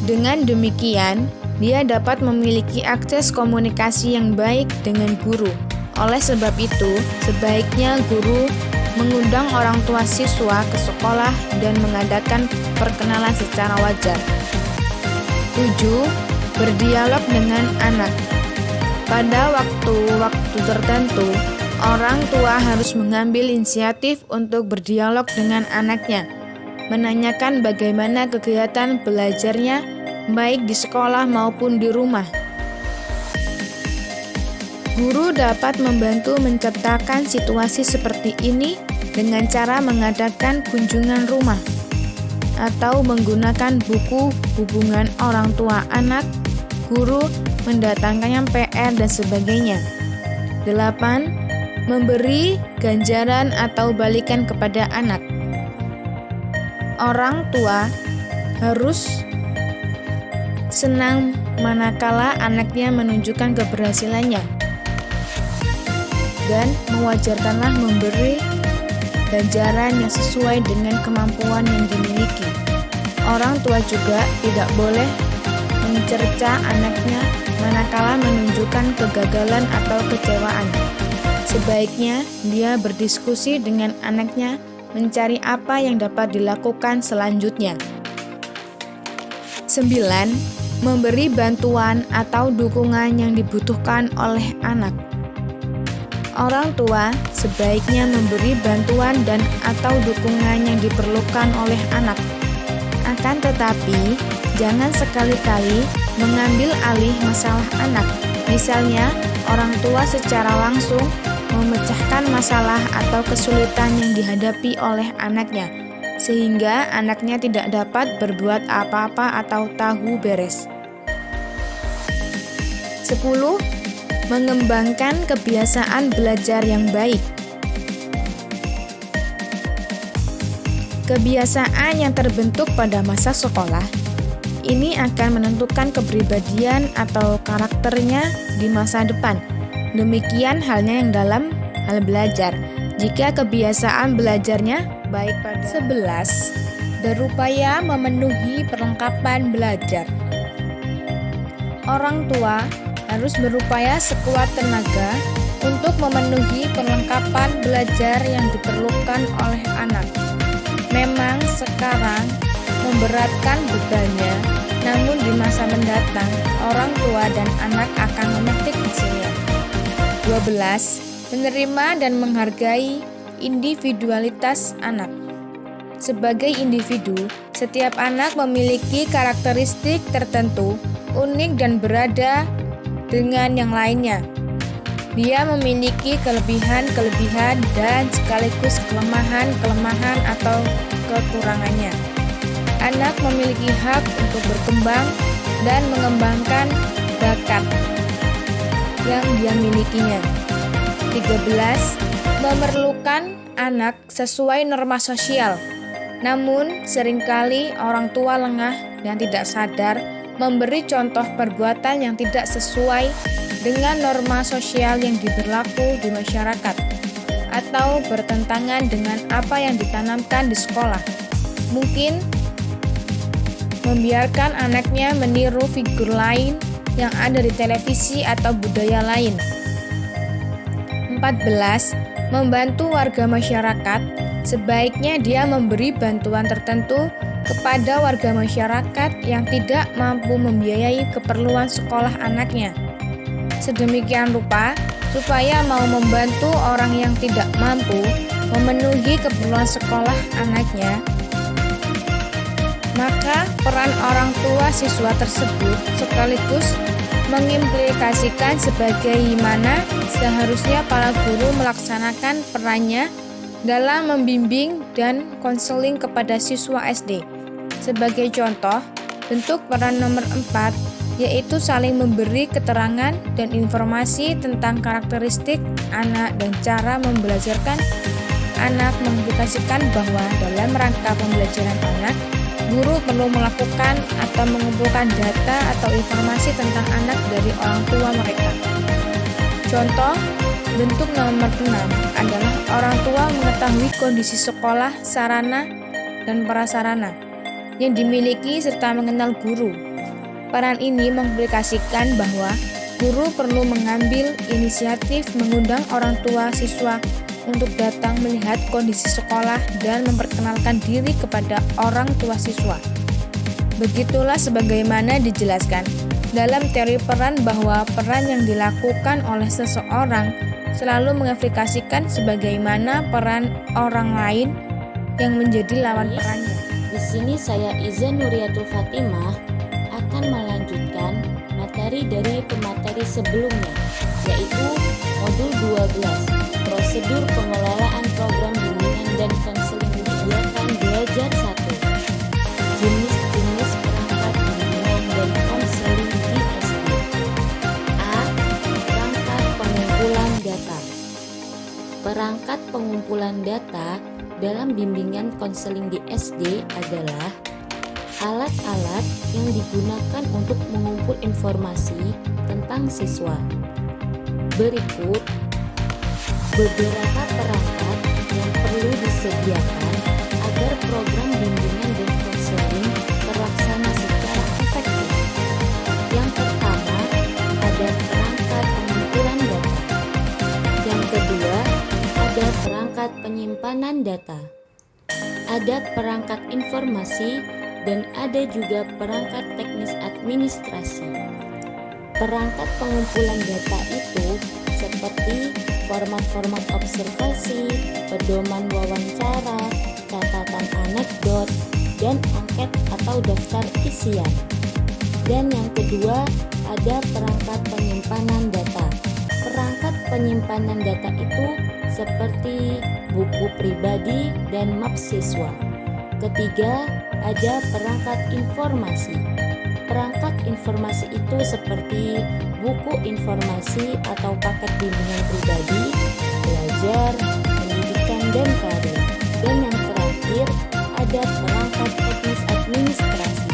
Speaker 3: Dengan demikian, dia dapat memiliki akses komunikasi yang baik dengan guru. Oleh sebab itu, sebaiknya guru mengundang orang tua siswa ke sekolah dan mengadakan perkenalan secara wajar. 7. Berdialog dengan anak. Pada waktu-waktu tertentu, orang tua harus mengambil inisiatif untuk berdialog dengan anaknya, menanyakan bagaimana kegiatan belajarnya baik di sekolah maupun di rumah. Guru dapat membantu menciptakan situasi seperti ini dengan cara mengadakan kunjungan rumah atau menggunakan buku hubungan orang tua anak, guru, mendatangkan PR dan sebagainya. 8. Memberi ganjaran atau balikan kepada anak. Orang tua harus senang manakala anaknya menunjukkan keberhasilannya, dan mewajarkanlah memberi ganjaran yang sesuai dengan kemampuan yang dimiliki. Orang tua juga tidak boleh mencerca anaknya manakala menunjukkan kegagalan atau kecewaan. Sebaiknya dia berdiskusi dengan anaknya mencari apa yang dapat dilakukan selanjutnya. 9. Memberi bantuan atau dukungan yang dibutuhkan oleh anak. Orang tua sebaiknya memberi bantuan dan atau dukungan yang diperlukan oleh anak. Akan tetapi, jangan sekali-kali mengambil alih masalah anak. Misalnya, orang tua secara langsung memecahkan masalah atau kesulitan yang dihadapi oleh anaknya, sehingga anaknya tidak dapat berbuat apa-apa atau tahu beres. 10. Mengembangkan kebiasaan belajar yang baik. Kebiasaan yang terbentuk pada masa sekolah ini akan menentukan kepribadian atau karakternya di masa depan. Demikian halnya yang dalam hal belajar. Jika kebiasaan belajarnya baik pada 11, berupaya memenuhi perlengkapan belajar. Orang tua harus berupaya sekuat tenaga untuk memenuhi perlengkapan belajar yang diperlukan oleh anak. Memang sekarang memberatkan bebannya, namun di masa mendatang orang tua dan anak akan memetik hasilnya. 12. Menerima dan menghargai individualitas anak. Sebagai individu, setiap anak memiliki karakteristik tertentu, unik dan berbeda dengan yang lainnya. Dia memiliki kelebihan-kelebihan dan sekaligus kelemahan-kelemahan atau kekurangannya. Anak memiliki hak untuk berkembang dan mengembangkan bakat yang dia milikinya. 13. Memerlukan anak sesuai norma sosial. Namun, seringkali orang tua lengah dan tidak sadar memberi contoh perbuatan yang tidak sesuai dengan norma sosial yang berlaku di masyarakat atau bertentangan dengan apa yang ditanamkan di sekolah. Mungkin membiarkan anaknya meniru figur lain yang ada di televisi atau budaya lain. 14. Membantu warga masyarakat. Sebaiknya dia memberi bantuan tertentu kepada warga masyarakat yang tidak mampu membiayai keperluan sekolah anaknya. Sedemikian rupa, supaya mau membantu orang yang tidak mampu memenuhi keperluan sekolah anaknya, maka peran orang tua siswa tersebut sekaligus mengimplikasikan sebagaimana seharusnya para guru melaksanakan perannya dalam membimbing dan konseling kepada siswa SD. Sebagai contoh, bentuk peran nomor 4 yaitu saling memberi keterangan dan informasi tentang karakteristik anak dan cara membelajarkan anak, mengaplikasikan bahwa dalam rangka pembelajaran anak, guru perlu melakukan atau mengumpulkan data atau informasi tentang anak dari orang tua mereka. Contoh, bentuk nomor 6 adalah orang tua mengetahui kondisi sekolah, sarana, dan prasarana yang dimiliki serta mengenal guru. Peran ini mengaplikasikan bahwa guru perlu mengambil inisiatif mengundang orang tua siswa untuk datang melihat kondisi sekolah dan memperkenalkan diri kepada orang tua siswa. Begitulah sebagaimana dijelaskan dalam teori peran bahwa peran yang dilakukan oleh seseorang selalu mengaplikasikan sebagaimana peran orang lain yang menjadi lawan perannya.
Speaker 4: Di sini saya Iza Nuriatul Fatimah akan melanjutkan materi dari pemateri sebelumnya, yaitu modul 12, prosedur pengelolaan program bimbingan dan konseling kegiatan belajar 1, jenis-jenis perangkat bimbingan dan konseling di SD. A. Perangkat pengumpulan data. Perangkat pengumpulan data dalam bimbingan konseling di SD adalah alat-alat yang digunakan untuk mengumpul informasi tentang siswa. Berikut beberapa perangkat yang perlu disediakan agar program bimbingan dan konseling terlaksana secara efektif. Yang pertama, ada perangkat pengumpulan data. Yang kedua, ada perangkat penyimpanan data. Ada perangkat informasi dan ada juga perangkat teknis administrasi. Perangkat pengumpulan data itu seperti format-format observasi, pedoman wawancara, catatan anekdot, dan angket atau daftar isian. Dan yang kedua, ada perangkat penyimpanan data. Perangkat penyimpanan data itu seperti buku pribadi dan map siswa. Ketiga, ada perangkat informasi. Perangkat informasi itu seperti buku informasi atau paket bimbingan pribadi, belajar, pendidikan, dan karir. Dan yang terakhir, ada perangkat teknis administrasi.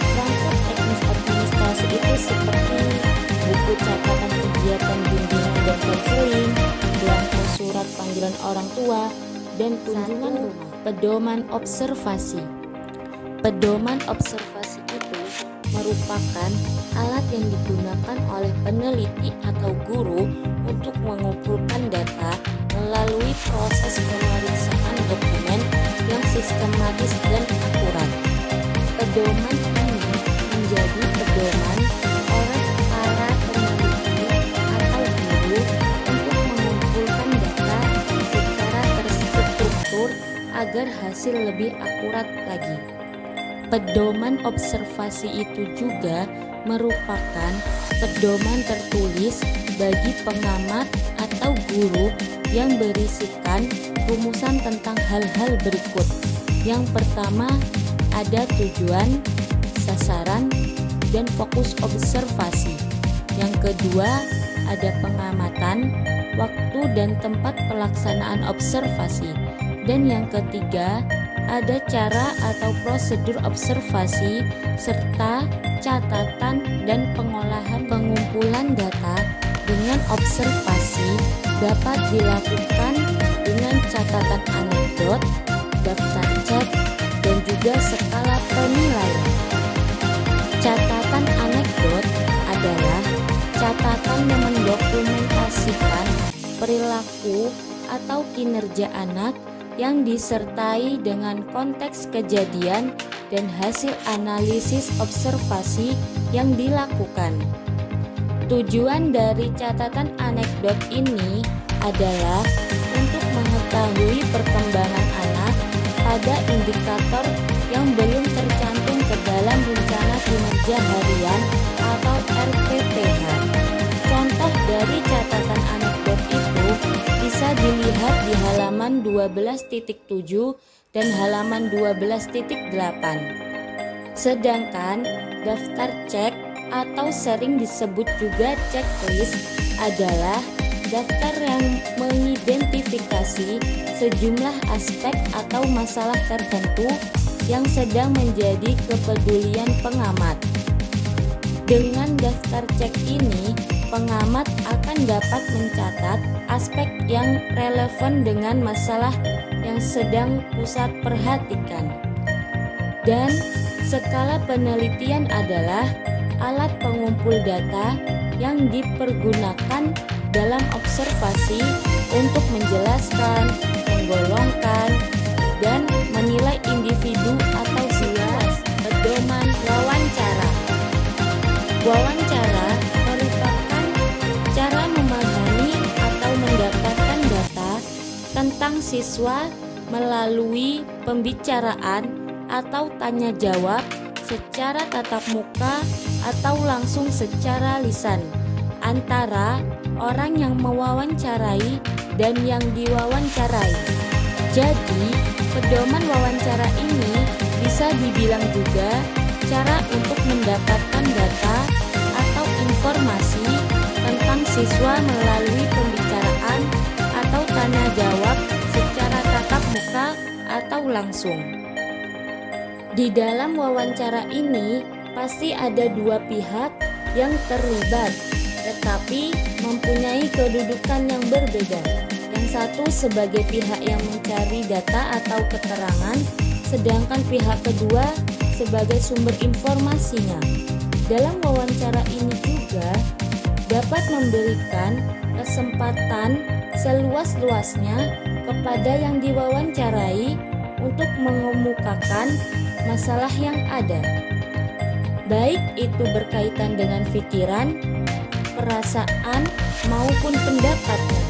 Speaker 4: Perangkat teknis administrasi itu seperti buku catatan kegiatan bimbingan dan konseling, belangko surat panggilan orang tua, dan kunjungan rumah. Pedoman observasi. Pedoman observasi itu merupakan alat yang digunakan oleh peneliti atau guru untuk mengumpulkan data melalui proses pemeriksaan dokumen yang sistematis dan akurat. Pedoman ini menjadi pedoman oleh para peneliti atau guru untuk mengumpulkan data secara terstruktur agar hasil lebih akurat lagi. Pedoman observasi itu juga merupakan pedoman tertulis bagi pengamat atau guru yang berisikan rumusan tentang hal-hal berikut. Yang pertama ada tujuan, sasaran, dan fokus observasi. Yang kedua ada pengamatan, waktu dan tempat pelaksanaan observasi. Dan yang ketiga ada cara atau prosedur observasi serta catatan dan pengolahan. Pengumpulan data dengan observasi dapat dilakukan dengan catatan anekdot, daftar cek, dan juga skala penilaian. Catatan anekdot adalah catatan yang mendokumentasikan perilaku atau kinerja anak yang disertai dengan konteks kejadian dan hasil analisis observasi yang dilakukan. Tujuan dari catatan anekdot ini adalah untuk mengetahui perkembangan anak pada indikator yang belum tercantum ke dalam rencana kinerja harian atau RPPH. Contoh dari catatan anekdot itu bisa dilihat di halaman 12.7 dan halaman 12.8. Sedangkan daftar cek atau sering disebut juga checklist adalah daftar yang mengidentifikasi sejumlah aspek atau masalah tertentu yang sedang menjadi kepedulian pengamat. Dengan daftar cek ini, pengamat akan dapat mencatat aspek yang relevan dengan masalah yang sedang pusat perhatikan. Dan skala penelitian adalah alat pengumpul data yang dipergunakan dalam observasi untuk menjelaskan, menggolongkan, dan menilai individu atau siwas. Pedoman wawancara. Wawancara merupakan cara memahami atau mendapatkan data tentang siswa melalui pembicaraan atau tanya jawab secara tatap muka atau langsung secara lisan antara orang yang mewawancarai dan yang diwawancarai. Jadi, pedoman wawancara ini bisa dibilang juga cara untuk mendapatkan data atau informasi tentang siswa melalui pembicaraan atau tanya jawab secara tatap muka atau langsung. Di dalam wawancara ini pasti ada dua pihak yang terlibat, tetapi mempunyai kedudukan yang berbeda. Yang satu sebagai pihak yang mencari data atau keterangan, sedangkan pihak kedua sebagai sumber informasinya. Dalam wawancara ini juga dapat memberikan kesempatan seluas-luasnya kepada yang diwawancarai untuk mengemukakan masalah yang ada, baik itu berkaitan dengan pikiran, perasaan, maupun pendapatnya.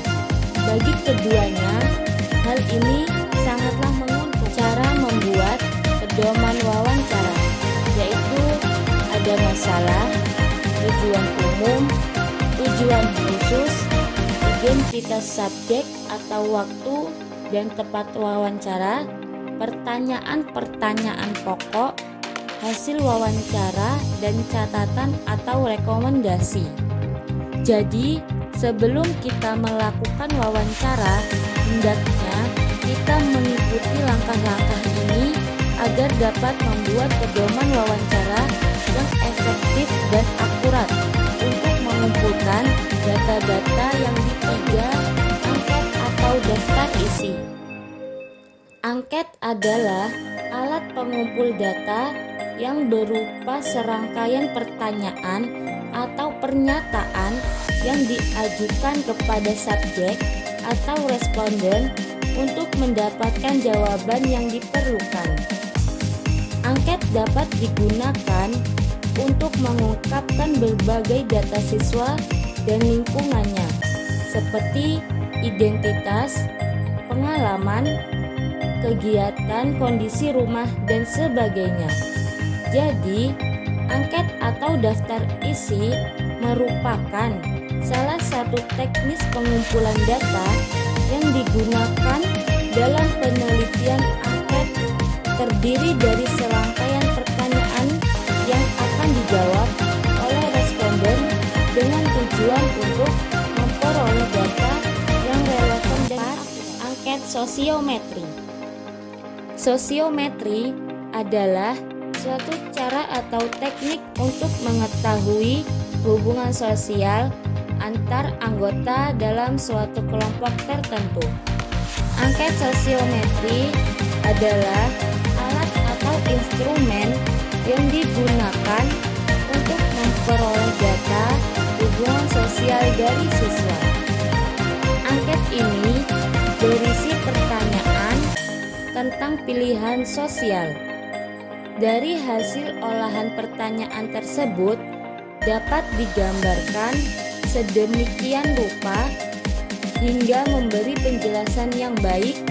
Speaker 4: Bagi keduanya, hal ini sangatlah menguntungkan. Cara membuat pedoman wawancara, yaitu ada masalah, tujuan umum, tujuan khusus, identitas subjek atau waktu dan tempat wawancara, pertanyaan-pertanyaan pokok, hasil wawancara, dan catatan atau rekomendasi. Jadi, sebelum kita melakukan wawancara, hendaknya kita mengikuti langkah-langkah ini agar dapat membuat pedoman wawancara yang efektif dan akurat untuk mengumpulkan data-data yang ditiga angket atau daftar isi. Angket adalah alat pengumpul data yang berupa serangkaian pertanyaan atau pernyataan yang diajukan kepada subjek atau responden untuk mendapatkan jawaban yang diperlukan. Angket dapat digunakan untuk mengungkapkan berbagai data siswa dan lingkungannya, seperti identitas, pengalaman, kegiatan, kondisi rumah, dan sebagainya. Jadi, angket atau daftar isi merupakan salah satu teknis pengumpulan data yang digunakan dalam penelitian angket terdiri dari serangkaian pertanyaan yang akan dijawab oleh responden dengan tujuan untuk memperoleh data yang relevan dan angket sosiometri. Sosiometri adalah suatu cara atau teknik untuk mengetahui hubungan sosial antar anggota dalam suatu kelompok tertentu. Angket sosiometri adalah alat atau instrumen yang digunakan untuk memperoleh data hubungan sosial dari siswa. Angket ini berisi pertanyaan tentang pilihan sosial. Dari hasil olahan pertanyaan tersebut dapat digambarkan sedemikian rupa hingga memberi penjelasan yang baik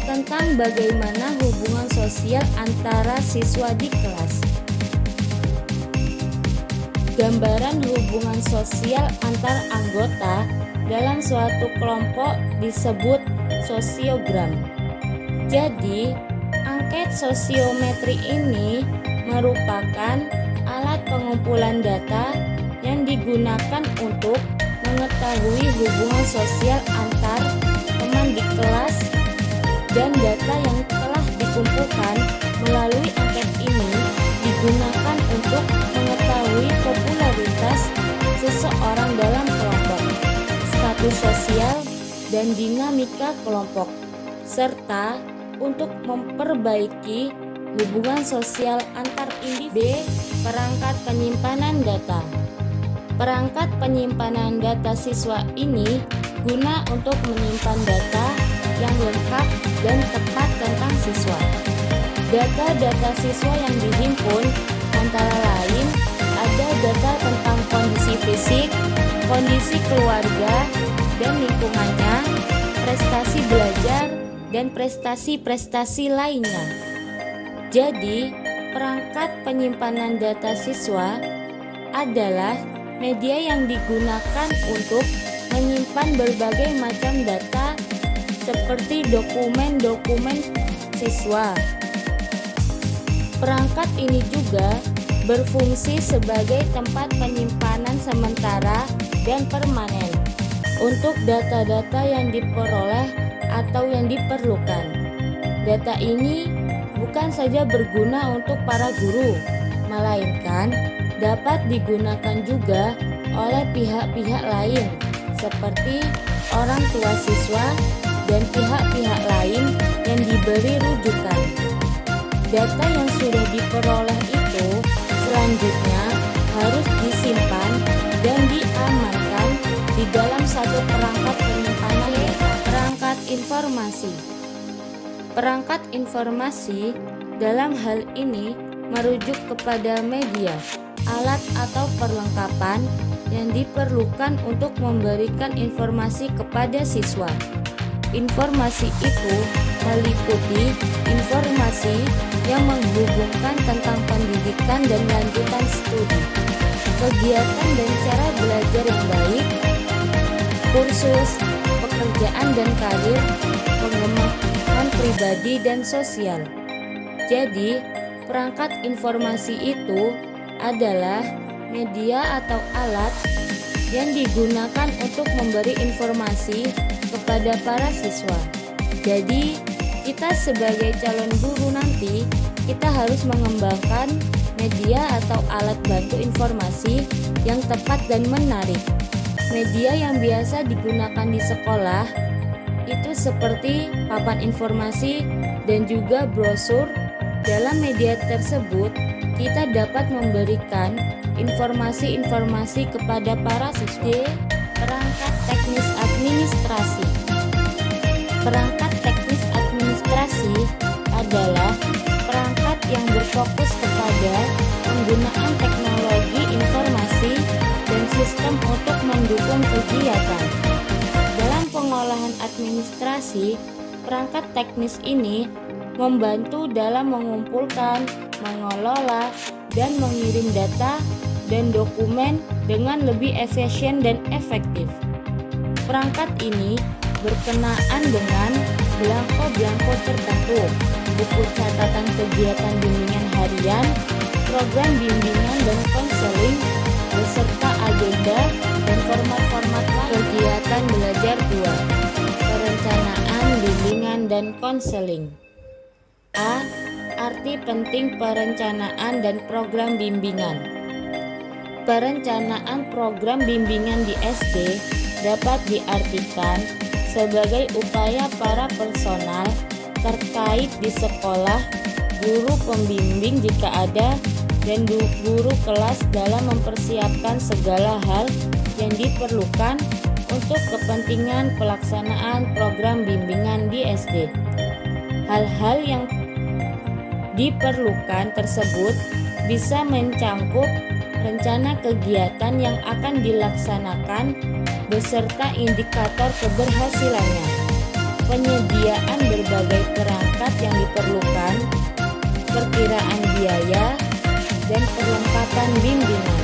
Speaker 4: tentang bagaimana hubungan sosial antara siswa di kelas. Gambaran hubungan sosial antar anggota dalam suatu kelompok disebut sosiogram. Jadi, angket sosiometri ini merupakan alat pengumpulan data yang digunakan untuk mengetahui hubungan sosial antar teman di kelas, dan data yang telah dikumpulkan melalui angket ini digunakan untuk mengetahui popularitas seseorang dalam kelompok, status sosial, dan dinamika kelompok, serta untuk memperbaiki hubungan sosial antar individu. Perangkat penyimpanan data. Perangkat penyimpanan data siswa ini guna untuk menyimpan data yang lengkap dan tepat tentang siswa. Data-data siswa yang dihimpun antara lain ada data tentang kondisi fisik, kondisi keluarga dan lingkungannya, prestasi belajar, dan prestasi-prestasi lainnya. Jadi, perangkat penyimpanan data siswa adalah media yang digunakan untuk menyimpan berbagai macam data seperti dokumen-dokumen siswa. Perangkat ini juga berfungsi sebagai tempat penyimpanan sementara dan permanen untuk data-data yang diperoleh atau yang diperlukan. Data ini bukan saja berguna untuk para guru, melainkan dapat digunakan juga oleh pihak-pihak lain seperti orang tua siswa dan pihak-pihak lain yang diberi rujukan. Data yang sudah diperoleh itu selanjutnya harus disimpan dan diamankan di dalam satu perangkat penyimpanan data. Perangkat informasi. Perangkat informasi dalam hal ini merujuk kepada media, alat atau perlengkapan yang diperlukan untuk memberikan informasi kepada siswa. Informasi itu meliputi informasi yang menghubungkan tentang pendidikan dan lanjutan studi, kegiatan dan cara belajar yang baik, kursus, pekerjaan dan karir, pengembangan pribadi dan sosial. Jadi, perangkat informasi itu adalah media atau alat yang digunakan untuk memberi informasi kepada para siswa. Jadi, kita sebagai calon guru nanti, kita harus mengembangkan media atau alat bantu informasi yang tepat dan menarik. Media yang biasa digunakan di sekolah itu seperti papan informasi dan juga brosur. Dalam media tersebut, kita dapat memberikan informasi-informasi kepada para siswa. Perangkat teknis administrasi. Perangkat teknis administrasi adalah perangkat yang berfokus kepada penggunaan teknologi informasi dan sistem untuk mendukung kegiatan. Dalam pengolahan administrasi, perangkat teknis ini membantu dalam mengumpulkan, mengelola, dan mengirim data dan dokumen dengan lebih efisien dan efektif. Perangkat ini berkenaan dengan belangko-belangko tertentu, buku catatan kegiatan bimbingan harian, program bimbingan dan konseling, beserta agenda dan format-format kegiatan belajar 2. Perencanaan bimbingan dan konseling. A. Arti penting perencanaan dan program bimbingan. Perencanaan program bimbingan di SD dapat diartikan sebagai upaya para personal terkait di sekolah, guru pembimbing jika ada, dan guru kelas dalam mempersiapkan segala hal yang diperlukan untuk kepentingan pelaksanaan program bimbingan di SD. Hal-hal yang diperlukan tersebut bisa mencangkup rencana kegiatan yang akan dilaksanakan beserta indikator keberhasilannya, penyediaan berbagai perangkat yang diperlukan, perkiraan biaya, dan perlengkapan bimbingan.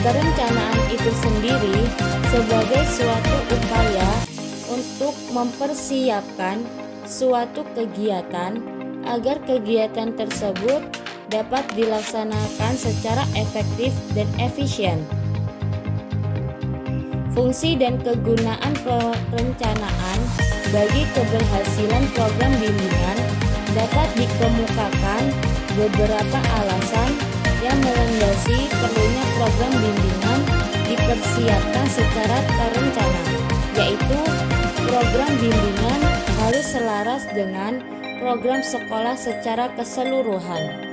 Speaker 4: Perencanaan itu sendiri sebagai suatu upaya untuk mempersiapkan suatu kegiatan agar kegiatan tersebut dapat dilaksanakan secara efektif dan efisien. Fungsi dan kegunaan perencanaan bagi keberhasilan program bimbingan dapat dikemukakan beberapa alasan yang melandasi perlunya program bimbingan dipersiapkan secara terencana, yaitu program bimbingan harus selaras dengan program sekolah secara keseluruhan.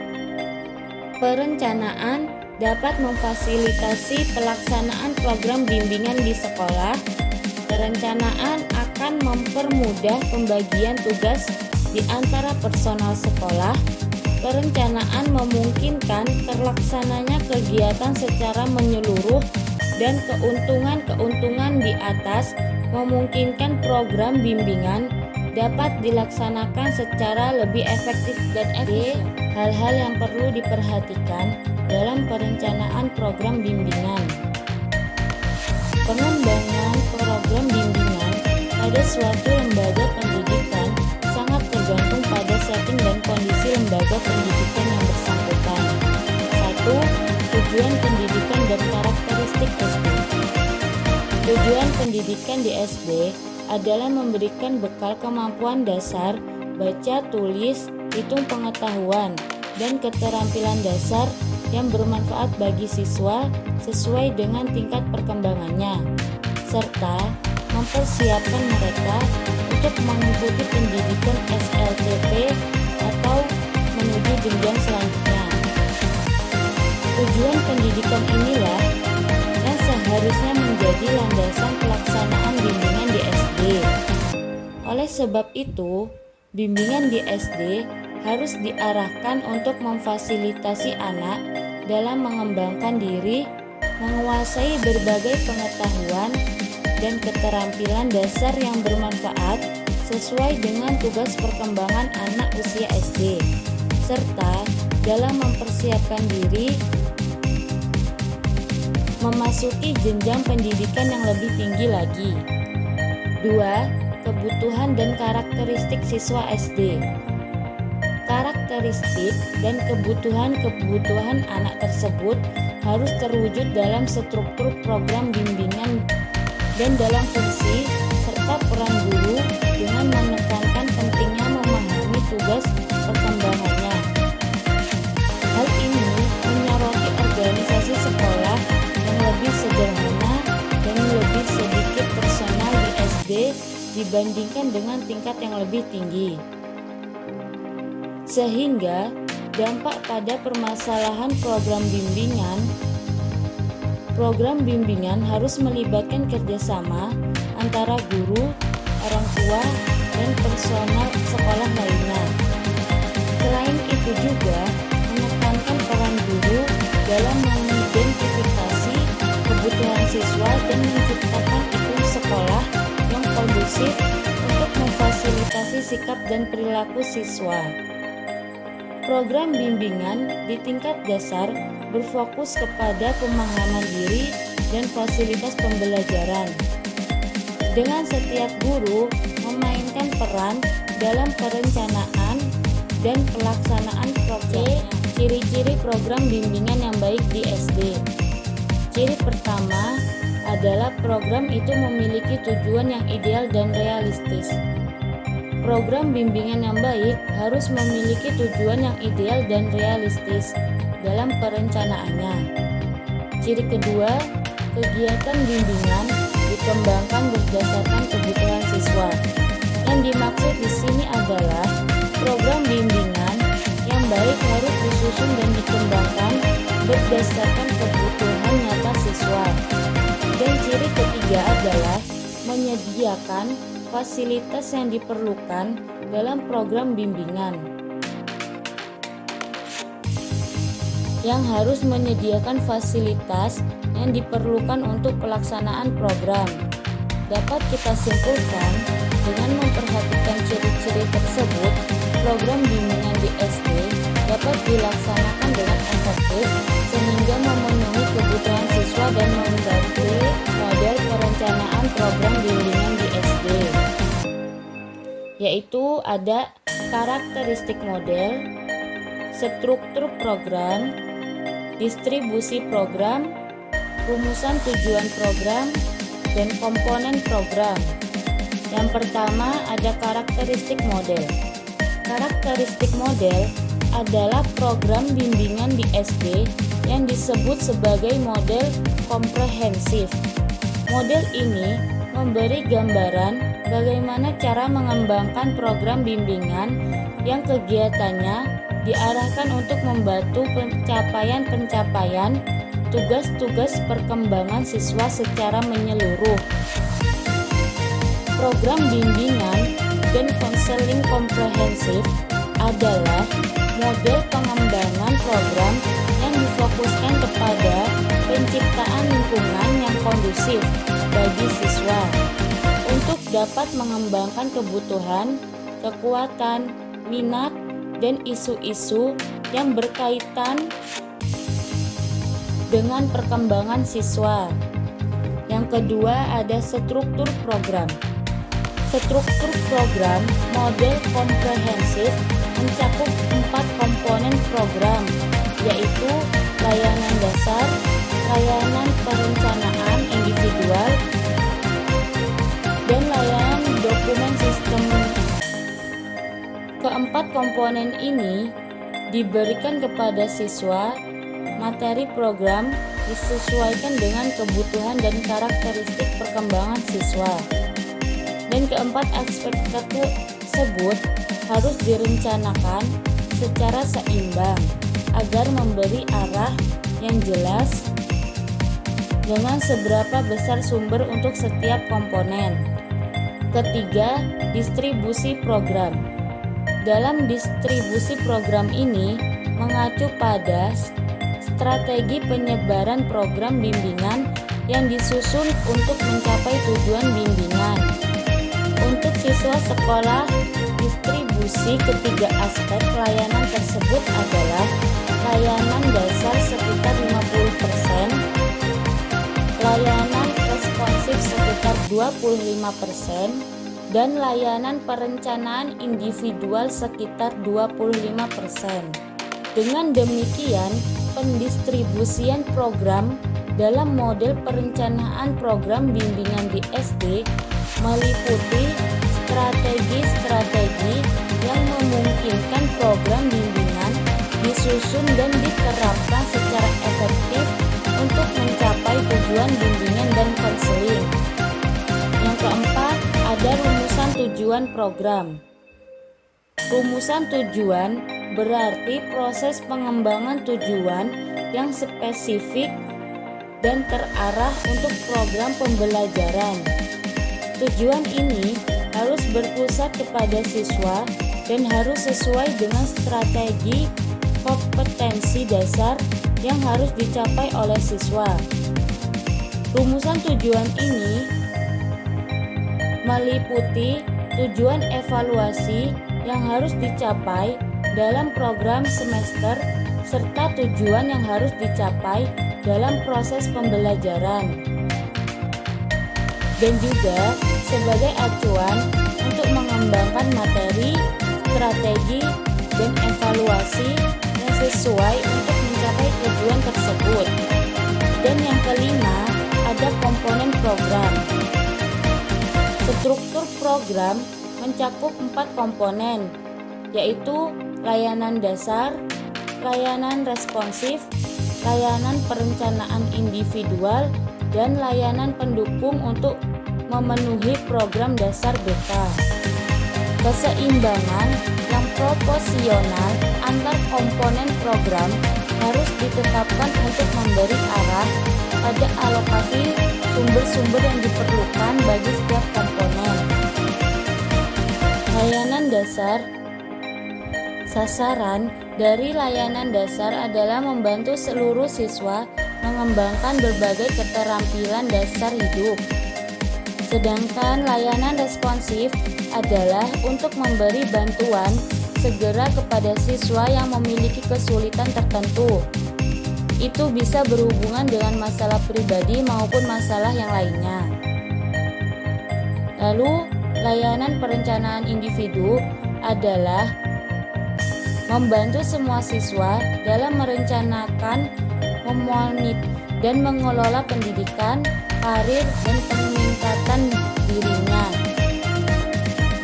Speaker 4: Perencanaan dapat memfasilitasi pelaksanaan program bimbingan di sekolah. Perencanaan akan mempermudah pembagian tugas di antara personal sekolah. Perencanaan memungkinkan terlaksananya kegiatan secara menyeluruh, dan keuntungan-keuntungan di atas memungkinkan program bimbingan dapat dilaksanakan secara lebih efektif dan efisien. Hal-hal yang perlu diperhatikan dalam perencanaan program bimbingan. Pengembangan program bimbingan pada suatu lembaga pendidikan sangat tergantung pada setting dan kondisi lembaga pendidikan yang bersangkutan. 1. Tujuan pendidikan dan karakteristik SD. Tujuan pendidikan di SD adalah memberikan bekal kemampuan dasar, baca, tulis, hitung pengetahuan, dan keterampilan dasar yang bermanfaat bagi siswa sesuai dengan tingkat perkembangannya, serta mempersiapkan mereka untuk mengikuti pendidikan SLCP atau menuju jenjang selanjutnya. Tujuan pendidikan inilah yang seharusnya menjadi landasan pelaksanaan bimbingan di SD. Oleh sebab itu, bimbingan di SD harus diarahkan untuk memfasilitasi anak dalam mengembangkan diri, menguasai berbagai pengetahuan dan keterampilan dasar yang bermanfaat sesuai dengan tugas perkembangan anak usia SD, serta dalam mempersiapkan diri memasuki jenjang pendidikan yang lebih tinggi lagi. 2. Kebutuhan dan karakteristik siswa SD. Karakteristik dan kebutuhan anak tersebut harus terwujud dalam struktur program bimbingan dan dalam fungsi serta peran guru dengan menekankan pentingnya memahami tugas perkembangannya. Hal ini menyoroti organisasi sekolah yang lebih sederhana dan lebih sedikit personal di SD dibandingkan dengan tingkat yang lebih tinggi. Sehingga dampak pada permasalahan program bimbingan harus melibatkan kerjasama antara guru, orang tua, dan personal sekolah lainnya. Selain itu juga menekankan peran guru dalam mengidentifikasi kebutuhan siswa dan menciptakan iklim sekolah yang kondusif untuk memfasilitasi sikap dan perilaku siswa. Program bimbingan di tingkat dasar berfokus kepada pemahaman diri dan fasilitas pembelajaran. Dengan setiap guru memainkan peran dalam perencanaan dan pelaksanaan program. Ciri-ciri program bimbingan yang baik di SD. Ciri pertama adalah program itu memiliki tujuan yang ideal dan realistis. Program bimbingan yang baik harus memiliki tujuan yang ideal dan realistis dalam perencanaannya. Ciri kedua, kegiatan bimbingan dikembangkan berdasarkan kebutuhan siswa. Yang dimaksud di sini adalah program bimbingan yang baik harus disusun dan dikembangkan berdasarkan kebutuhan nyata siswa. Dan ciri ketiga adalah menyediakan fasilitas yang diperlukan dalam program bimbingan. Yang harus menyediakan fasilitas yang diperlukan untuk pelaksanaan program. Dapat kita simpulkan dengan memperhatikan ciri-ciri tersebut, program bimbingan di SD dapat dilaksanakan dengan efektif sehingga memenuhi kebutuhan siswa dan membantu model perencanaan program bimbingan di SD. Yaitu ada karakteristik model, struktur program, distribusi program, rumusan tujuan program, dan komponen program. Yang pertama ada karakteristik model. Karakteristik model adalah program bimbingan di SD yang disebut sebagai model komprehensif. Model ini memberi gambaran bagaimana cara mengembangkan program bimbingan yang kegiatannya diarahkan untuk membantu pencapaian tugas-tugas perkembangan siswa secara menyeluruh. Program bimbingan dan konseling komprehensif adalah model pengembangan program yang difokuskan kepada penciptaan lingkungan yang kondusif bagi siswa untuk dapat mengembangkan kebutuhan, kekuatan, minat, dan isu-isu yang berkaitan dengan perkembangan siswa. Yang kedua ada struktur program. Struktur program model komprehensif mencakup 4 komponen program, yaitu layanan dasar, layanan perencanaan individual, dan layanan dokumen sistem. Keempat komponen ini diberikan kepada siswa. Materi program disesuaikan dengan kebutuhan dan karakteristik perkembangan siswa. Dan keempat aspek tersebut harus direncanakan secara seimbang agar memberi arah yang jelas dengan seberapa besar sumber untuk setiap komponen. Ketiga, distribusi program. Dalam distribusi program ini mengacu pada strategi penyebaran program bimbingan yang disusun untuk mencapai tujuan bimbingan. Untuk siswa sekolah, distribusi ketiga aspek layanan tersebut adalah layanan dasar sekitar 50%, layanan responsif sekitar 25%, dan layanan perencanaan individual sekitar 25%. Dengan demikian, pendistribusian program dalam model perencanaan program bimbingan di SD meliputi strategi-strategi yang memungkinkan program bimbingan disusun dan diterapkan secara efektif untuk mencapai tujuan bimbingan dan konseling. Yang keempat, ada rumusan tujuan program. Rumusan tujuan berarti proses pengembangan tujuan yang spesifik dan terarah untuk program pembelajaran. Tujuan ini harus berpusat kepada siswa dan harus sesuai dengan strategi kompetensi dasar yang harus dicapai oleh siswa. Rumusan tujuan ini meliputi tujuan evaluasi yang harus dicapai dalam program semester serta tujuan yang harus dicapai dalam proses pembelajaran. Dan juga sebagai acuan untuk mengembangkan materi, strategi, dan evaluasi yang sesuai untuk mencapai tujuan tersebut. Dan yang kelima, ada komponen program. Struktur program mencakup 4 komponen, yaitu layanan dasar, layanan responsif, layanan perencanaan individual, dan layanan pendukung untuk memenuhi program dasar BK. Keseimbangan yang proporsional antar komponen program harus ditetapkan untuk memberi arah pada alokasi sumber-sumber yang diperlukan bagi setiap komponen. Layanan dasar. Sasaran dari layanan dasar adalah membantu seluruh siswa mengembangkan berbagai keterampilan dasar hidup. Sedangkan layanan responsif adalah untuk memberi bantuan segera kepada siswa yang memiliki kesulitan tertentu. Itu bisa berhubungan dengan masalah pribadi maupun masalah yang lainnya. Lalu, layanan perencanaan individu adalah membantu semua siswa dalam merencanakan, memonitor, dan mengelola pendidikan, karir, dan peningkatan dirinya.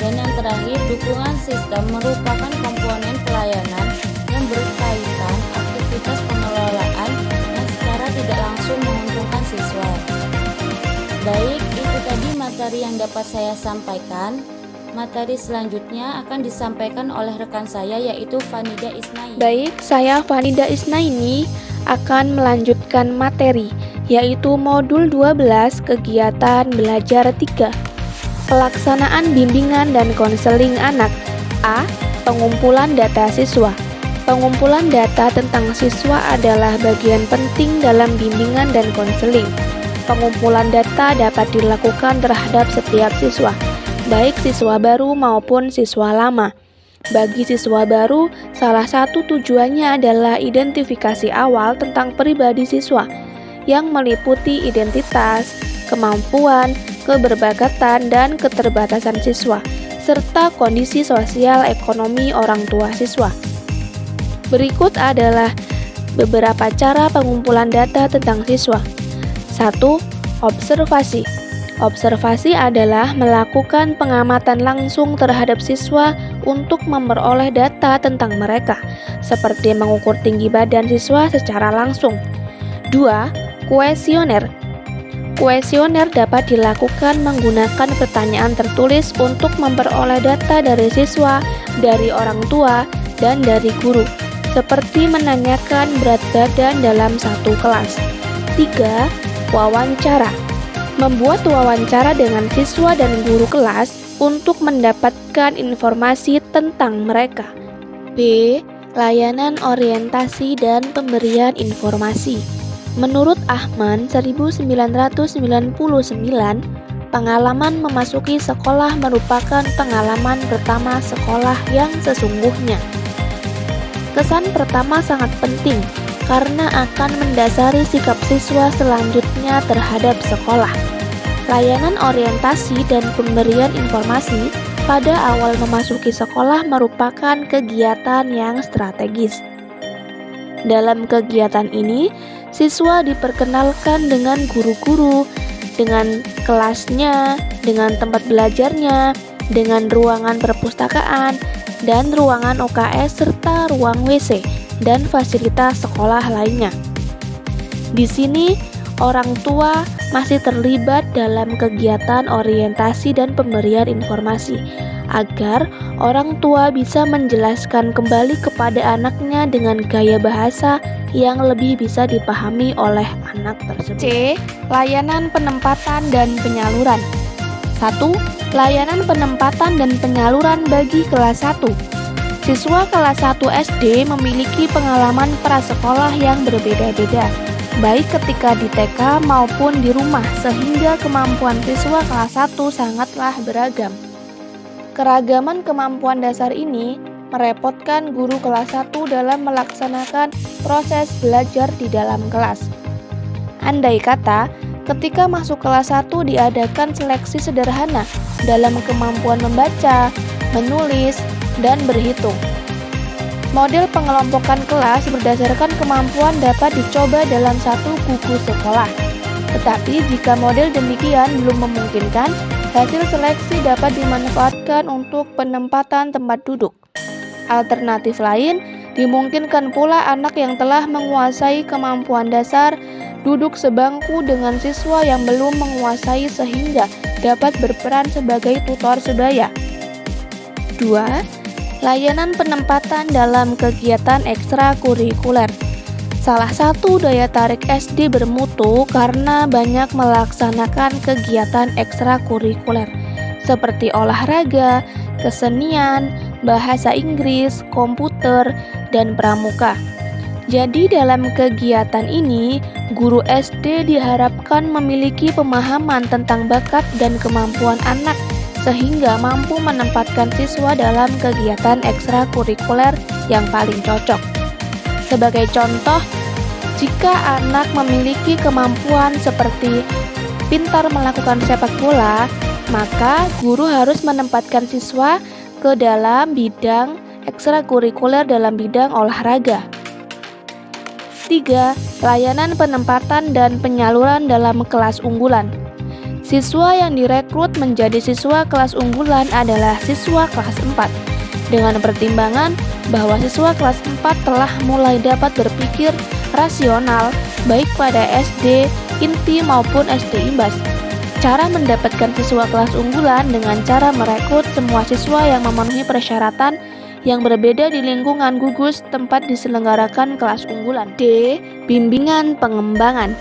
Speaker 4: Dan yang terakhir, dukungan sistem merupakan komponen pelayanan yang berkaitan aktivitas pengelolaan yang secara tidak langsung menguntungkan siswa. Baik, itu tadi materi yang dapat saya sampaikan. Materi selanjutnya akan disampaikan oleh rekan saya, yaitu Fanida Isnaini.
Speaker 1: Baik, saya Fanida Isnaini akan melanjutkan materi, yaitu modul 12 kegiatan belajar 3. Pelaksanaan bimbingan dan konseling anak. A. Pengumpulan data siswa. Pengumpulan data tentang siswa adalah bagian penting dalam bimbingan dan konseling. Pengumpulan data dapat dilakukan terhadap setiap siswa, baik siswa baru maupun siswa lama. Bagi siswa baru, salah satu tujuannya adalah identifikasi awal tentang pribadi siswa yang meliputi identitas, kemampuan, keberbakatan, dan keterbatasan siswa, serta kondisi sosial ekonomi orang tua siswa. Berikut adalah beberapa cara pengumpulan data tentang siswa. 1. Observasi. Observasi adalah melakukan pengamatan langsung terhadap siswa untuk memperoleh data tentang mereka, seperti mengukur tinggi badan siswa secara langsung. 2. Kuesioner. Kuesioner dapat dilakukan menggunakan pertanyaan tertulis untuk memperoleh data dari siswa, dari orang tua, dan dari guru, seperti menanyakan berat badan dalam satu kelas. 3. Wawancara. Membuat wawancara dengan siswa dan guru kelas untuk mendapatkan informasi tentang mereka. B. Layanan orientasi dan pemberian informasi. Menurut Ahman 1999, pengalaman memasuki sekolah merupakan pengalaman pertama sekolah yang sesungguhnya. Kesan pertama sangat penting karena akan mendasari sikap siswa selanjutnya terhadap sekolah. Layanan orientasi dan pemberian informasi pada awal memasuki sekolah merupakan kegiatan yang strategis. Dalam kegiatan ini, siswa diperkenalkan dengan guru-guru, dengan kelasnya, dengan tempat belajarnya, dengan ruangan perpustakaan, dan ruangan OKS serta ruang WC dan fasilitas sekolah lainnya. Di sini, orang tua masih terlibat dalam kegiatan orientasi dan pemberian informasi, agar orang tua bisa menjelaskan kembali kepada anaknya dengan gaya bahasa yang lebih bisa dipahami oleh anak tersebut. C. Layanan penempatan dan penyaluran. 1. Layanan penempatan dan penyaluran bagi kelas 1. Siswa kelas 1 SD memiliki pengalaman prasekolah yang berbeda-beda, baik ketika di TK maupun di rumah, sehingga kemampuan siswa kelas 1 sangatlah beragam. Keragaman kemampuan dasar ini merepotkan guru kelas 1 dalam melaksanakan proses belajar di dalam kelas. Andai kata, ketika masuk kelas 1 diadakan seleksi sederhana dalam kemampuan membaca, menulis, dan berhitung. Model pengelompokan kelas berdasarkan kemampuan dapat dicoba dalam satu buku sekolah. Tetapi jika model demikian belum memungkinkan, hasil seleksi dapat dimanfaatkan untuk penempatan tempat duduk. Alternatif lain, dimungkinkan pula anak yang telah menguasai kemampuan dasar duduk sebangku dengan siswa yang belum menguasai sehingga dapat berperan sebagai tutor sebaya. 2. Layanan penempatan dalam kegiatan ekstrakurikuler. Salah satu daya tarik SD bermutu karena banyak melaksanakan kegiatan ekstrakurikuler seperti olahraga, kesenian, bahasa Inggris, komputer, dan pramuka. Jadi dalam kegiatan ini, guru SD diharapkan memiliki pemahaman tentang bakat dan kemampuan anak sehingga mampu menempatkan siswa dalam kegiatan ekstrakurikuler yang paling cocok. Sebagai contoh, jika anak memiliki kemampuan seperti pintar melakukan sepak bola, maka guru harus menempatkan siswa ke dalam bidang ekstrakurikuler dalam bidang olahraga. 3. Layanan penempatan dan penyaluran dalam kelas unggulan. Siswa yang direkrut menjadi siswa kelas unggulan adalah siswa kelas 4, dengan pertimbangan bahwa siswa kelas 4 telah mulai dapat berpikir rasional baik pada SD inti maupun SD imbas. Cara mendapatkan siswa kelas unggulan dengan cara merekrut semua siswa yang memenuhi persyaratan yang berbeda di lingkungan gugus tempat diselenggarakan kelas unggulan. D. Bimbingan pengembangan.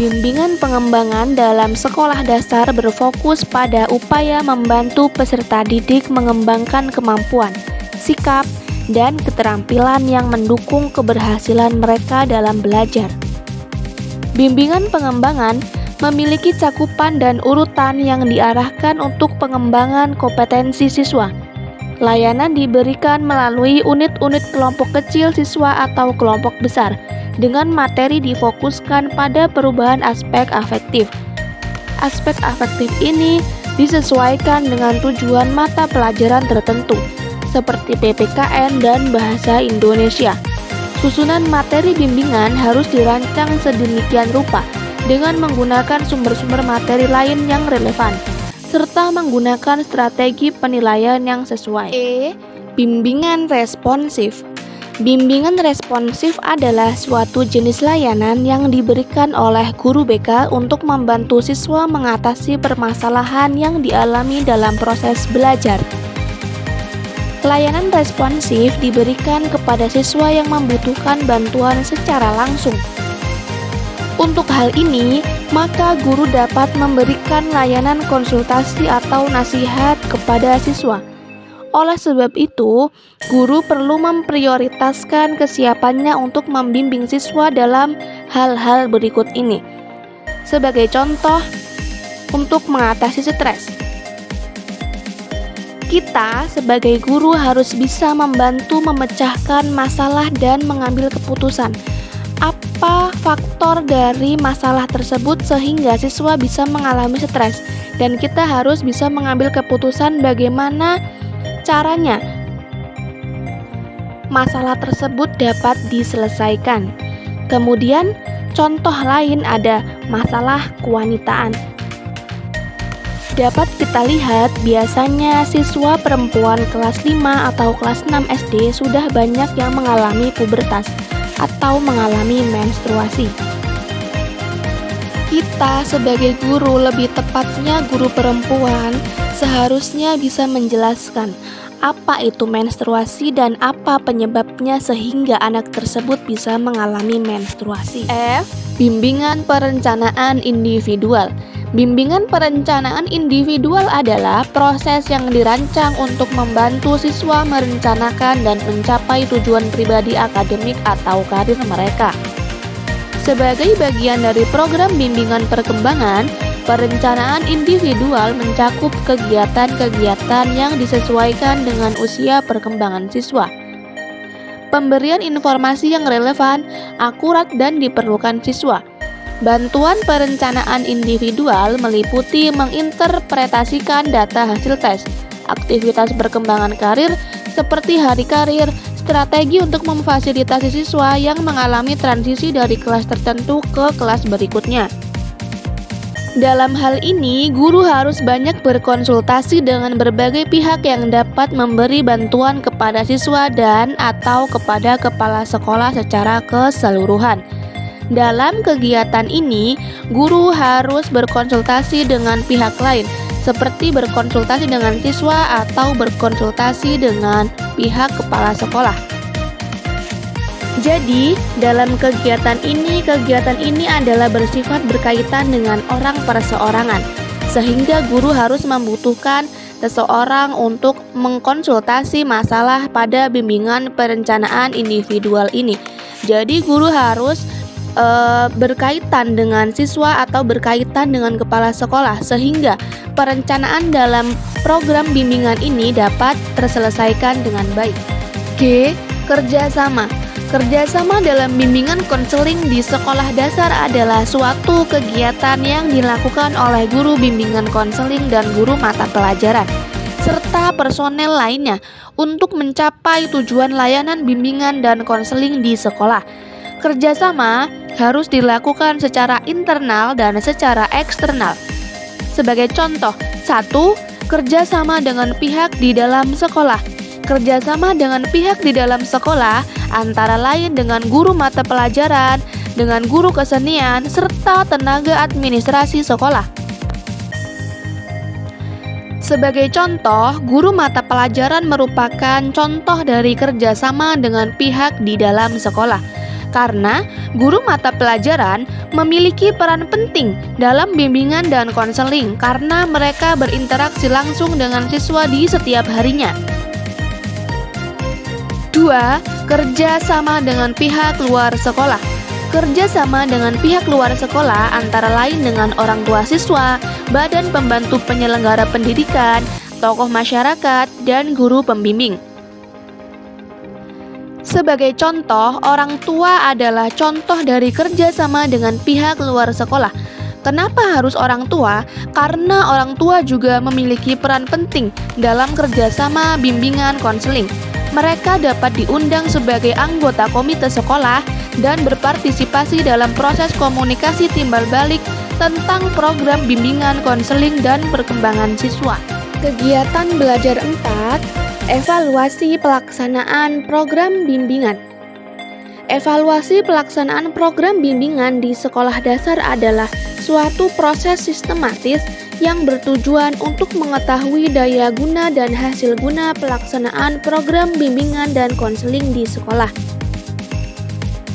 Speaker 1: Bimbingan pengembangan dalam sekolah dasar berfokus pada upaya membantu peserta didik mengembangkan kemampuan, sikap, dan keterampilan yang mendukung keberhasilan mereka dalam belajar. Bimbingan pengembangan memiliki cakupan dan urutan yang diarahkan untuk pengembangan kompetensi siswa. Layanan diberikan melalui unit-unit kelompok kecil siswa atau kelompok besar, dengan materi difokuskan pada perubahan aspek afektif. Aspek afektif ini disesuaikan dengan tujuan mata pelajaran tertentu, seperti PPKN dan Bahasa Indonesia. Susunan materi bimbingan harus dirancang sedemikian rupa dengan menggunakan sumber-sumber materi lain yang relevan, serta menggunakan strategi penilaian yang sesuai. E. Bimbingan responsif. Bimbingan responsif adalah suatu jenis layanan yang diberikan oleh guru BK untuk membantu siswa mengatasi permasalahan yang dialami dalam proses belajar. Layanan responsif diberikan kepada siswa yang membutuhkan bantuan secara langsung. Untuk hal ini, maka guru dapat memberikan layanan konsultasi atau nasihat kepada siswa. Oleh sebab itu, guru perlu memprioritaskan kesiapannya untuk membimbing siswa dalam hal-hal berikut ini. Sebagai contoh, untuk mengatasi stres. Kita sebagai guru harus bisa membantu memecahkan masalah dan mengambil keputusan. Apa faktor dari masalah tersebut sehingga siswa bisa mengalami stres, dan kita harus bisa mengambil keputusan bagaimana caranya masalah tersebut dapat diselesaikan. Kemudian contoh lain ada masalah kewanitaan. Dapat kita lihat biasanya siswa perempuan kelas 5 atau kelas 6 SD sudah banyak yang mengalami pubertas atau mengalami menstruasi. Kita sebagai guru, lebih tepatnya guru perempuan, seharusnya bisa menjelaskan apa itu menstruasi dan apa penyebabnya sehingga anak tersebut bisa mengalami menstruasi. F. Bimbingan perencanaan individual. Bimbingan perencanaan individual adalah proses yang dirancang untuk membantu siswa merencanakan dan mencapai tujuan pribadi akademik atau karir mereka. Sebagai bagian dari program bimbingan perkembangan, perencanaan individual mencakup kegiatan-kegiatan yang disesuaikan dengan usia perkembangan siswa. pemberian informasi yang relevan, akurat, dan diperlukan siswa. Bantuan perencanaan individual meliputi menginterpretasikan data hasil tes, aktivitas perkembangan karir seperti hari karir, strategi untuk memfasilitasi siswa yang mengalami transisi dari kelas tertentu ke kelas berikutnya. Dalam hal ini, guru harus banyak berkonsultasi dengan berbagai pihak yang dapat memberi bantuan kepada siswa dan atau kepada kepala sekolah secara keseluruhan. Dalam kegiatan ini, guru harus berkonsultasi dengan pihak lain, seperti berkonsultasi dengan siswa atau berkonsultasi dengan pihak kepala sekolah. Jadi, dalam kegiatan ini adalah bersifat berkaitan dengan orang perseorangan, sehingga guru harus membutuhkan seseorang untuk mengkonsultasi masalah pada bimbingan perencanaan individual ini. Jadi, guru harus berkaitan dengan siswa atau berkaitan dengan kepala sekolah, sehingga perencanaan dalam program bimbingan ini dapat terselesaikan dengan baik. G. Kerjasama. Kerjasama dalam bimbingan konseling di sekolah dasar adalah suatu kegiatan yang dilakukan oleh guru bimbingan konseling dan guru mata pelajaran, serta personel lainnya untuk mencapai tujuan layanan bimbingan dan konseling di sekolah. Kerjasama harus dilakukan secara internal dan secara eksternal. Sebagai contoh, 1. Kerjasama dengan pihak di dalam sekolah. Kerjasama dengan pihak di dalam sekolah antara lain dengan guru mata pelajaran, dengan guru kesenian, serta tenaga administrasi sekolah. Sebagai contoh, guru mata pelajaran merupakan contoh dari kerjasama dengan pihak di dalam sekolah. Karena guru mata pelajaran memiliki peran penting dalam bimbingan dan konseling karena mereka berinteraksi langsung dengan siswa di setiap harinya. 2. Kerja sama dengan pihak luar sekolah. Kerja sama dengan pihak luar sekolah antara lain dengan orang tua siswa, badan pembantu penyelenggara pendidikan, tokoh masyarakat, dan guru pembimbing. Sebagai contoh, orang tua adalah contoh dari kerja sama dengan pihak luar sekolah. Kenapa harus orang tua? Karena orang tua juga memiliki peran penting dalam kerjasama bimbingan konseling. Mereka dapat diundang sebagai anggota komite sekolah dan berpartisipasi dalam proses komunikasi timbal balik tentang program bimbingan konseling dan perkembangan siswa. Kegiatan belajar 4, evaluasi pelaksanaan program bimbingan. Evaluasi pelaksanaan program bimbingan di sekolah dasar adalah suatu proses sistematis yang bertujuan untuk mengetahui daya guna dan hasil guna pelaksanaan program bimbingan dan konseling di sekolah.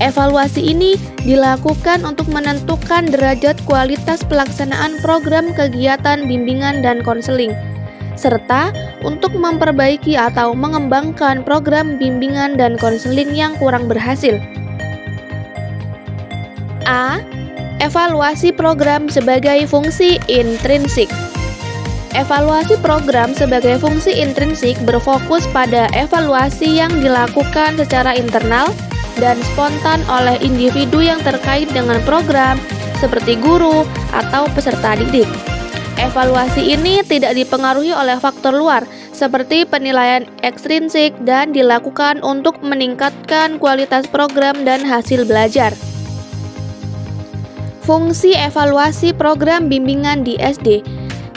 Speaker 1: Evaluasi ini dilakukan untuk menentukan derajat kualitas pelaksanaan program kegiatan bimbingan dan konseling, serta untuk memperbaiki atau mengembangkan program bimbingan dan konseling yang kurang berhasil. A. Evaluasi program sebagai fungsi intrinsik. Evaluasi program sebagai fungsi intrinsik berfokus pada evaluasi yang dilakukan secara internal dan spontan oleh individu yang terkait dengan program, seperti guru atau peserta didik. Evaluasi ini tidak dipengaruhi oleh faktor luar, seperti penilaian ekstrinsik, dan dilakukan untuk meningkatkan kualitas program dan hasil belajar. Fungsi evaluasi program bimbingan di SD,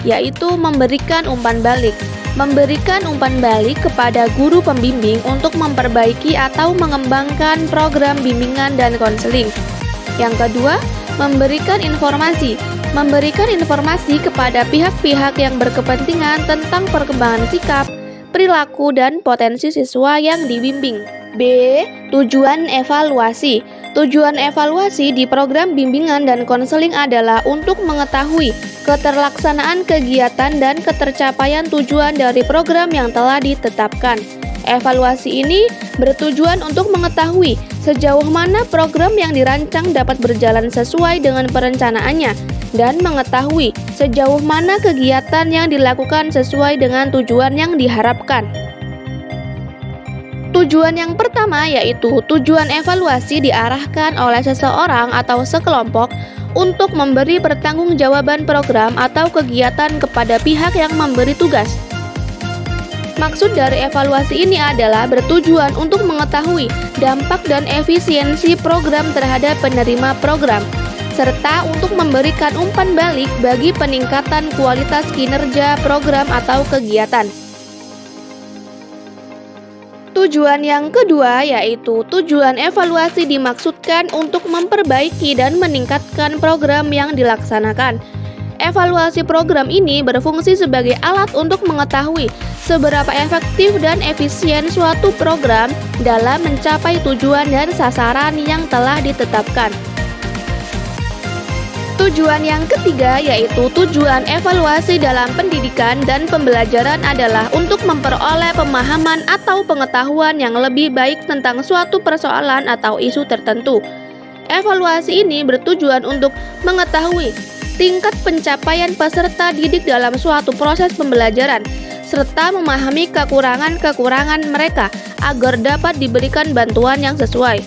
Speaker 1: yaitu memberikan umpan balik. Memberikan umpan balik kepada guru pembimbing untuk memperbaiki atau mengembangkan program bimbingan dan konseling. Yang kedua, memberikan informasi. Memberikan informasi kepada pihak-pihak yang berkepentingan tentang perkembangan sikap, perilaku, dan potensi siswa yang dibimbing. B. Tujuan evaluasi. Tujuan evaluasi di program bimbingan dan konseling adalah untuk mengetahui keterlaksanaan kegiatan dan ketercapaian tujuan dari program yang telah ditetapkan. Evaluasi ini bertujuan untuk mengetahui sejauh mana program yang dirancang dapat berjalan sesuai dengan perencanaannya dan mengetahui sejauh mana kegiatan yang dilakukan sesuai dengan tujuan yang diharapkan. Tujuan yang pertama yaitu tujuan evaluasi diarahkan oleh seseorang atau sekelompok untuk memberi pertanggungjawaban program atau kegiatan kepada pihak yang memberi tugas. Maksud dari evaluasi ini adalah bertujuan untuk mengetahui dampak dan efisiensi program terhadap penerima program, serta untuk memberikan umpan balik bagi peningkatan kualitas kinerja program atau kegiatan. Tujuan yang kedua yaitu tujuan evaluasi dimaksudkan untuk memperbaiki dan meningkatkan program yang dilaksanakan. Evaluasi program ini berfungsi sebagai alat untuk mengetahui seberapa efektif dan efisien suatu program dalam mencapai tujuan dan sasaran yang telah ditetapkan. Tujuan yang ketiga yaitu tujuan evaluasi dalam pendidikan dan pembelajaran adalah untuk memperoleh pemahaman atau pengetahuan yang lebih baik tentang suatu persoalan atau isu tertentu. Evaluasi ini bertujuan untuk mengetahui tingkat pencapaian peserta didik dalam suatu proses pembelajaran, serta memahami kekurangan-kekurangan mereka agar dapat diberikan bantuan yang sesuai.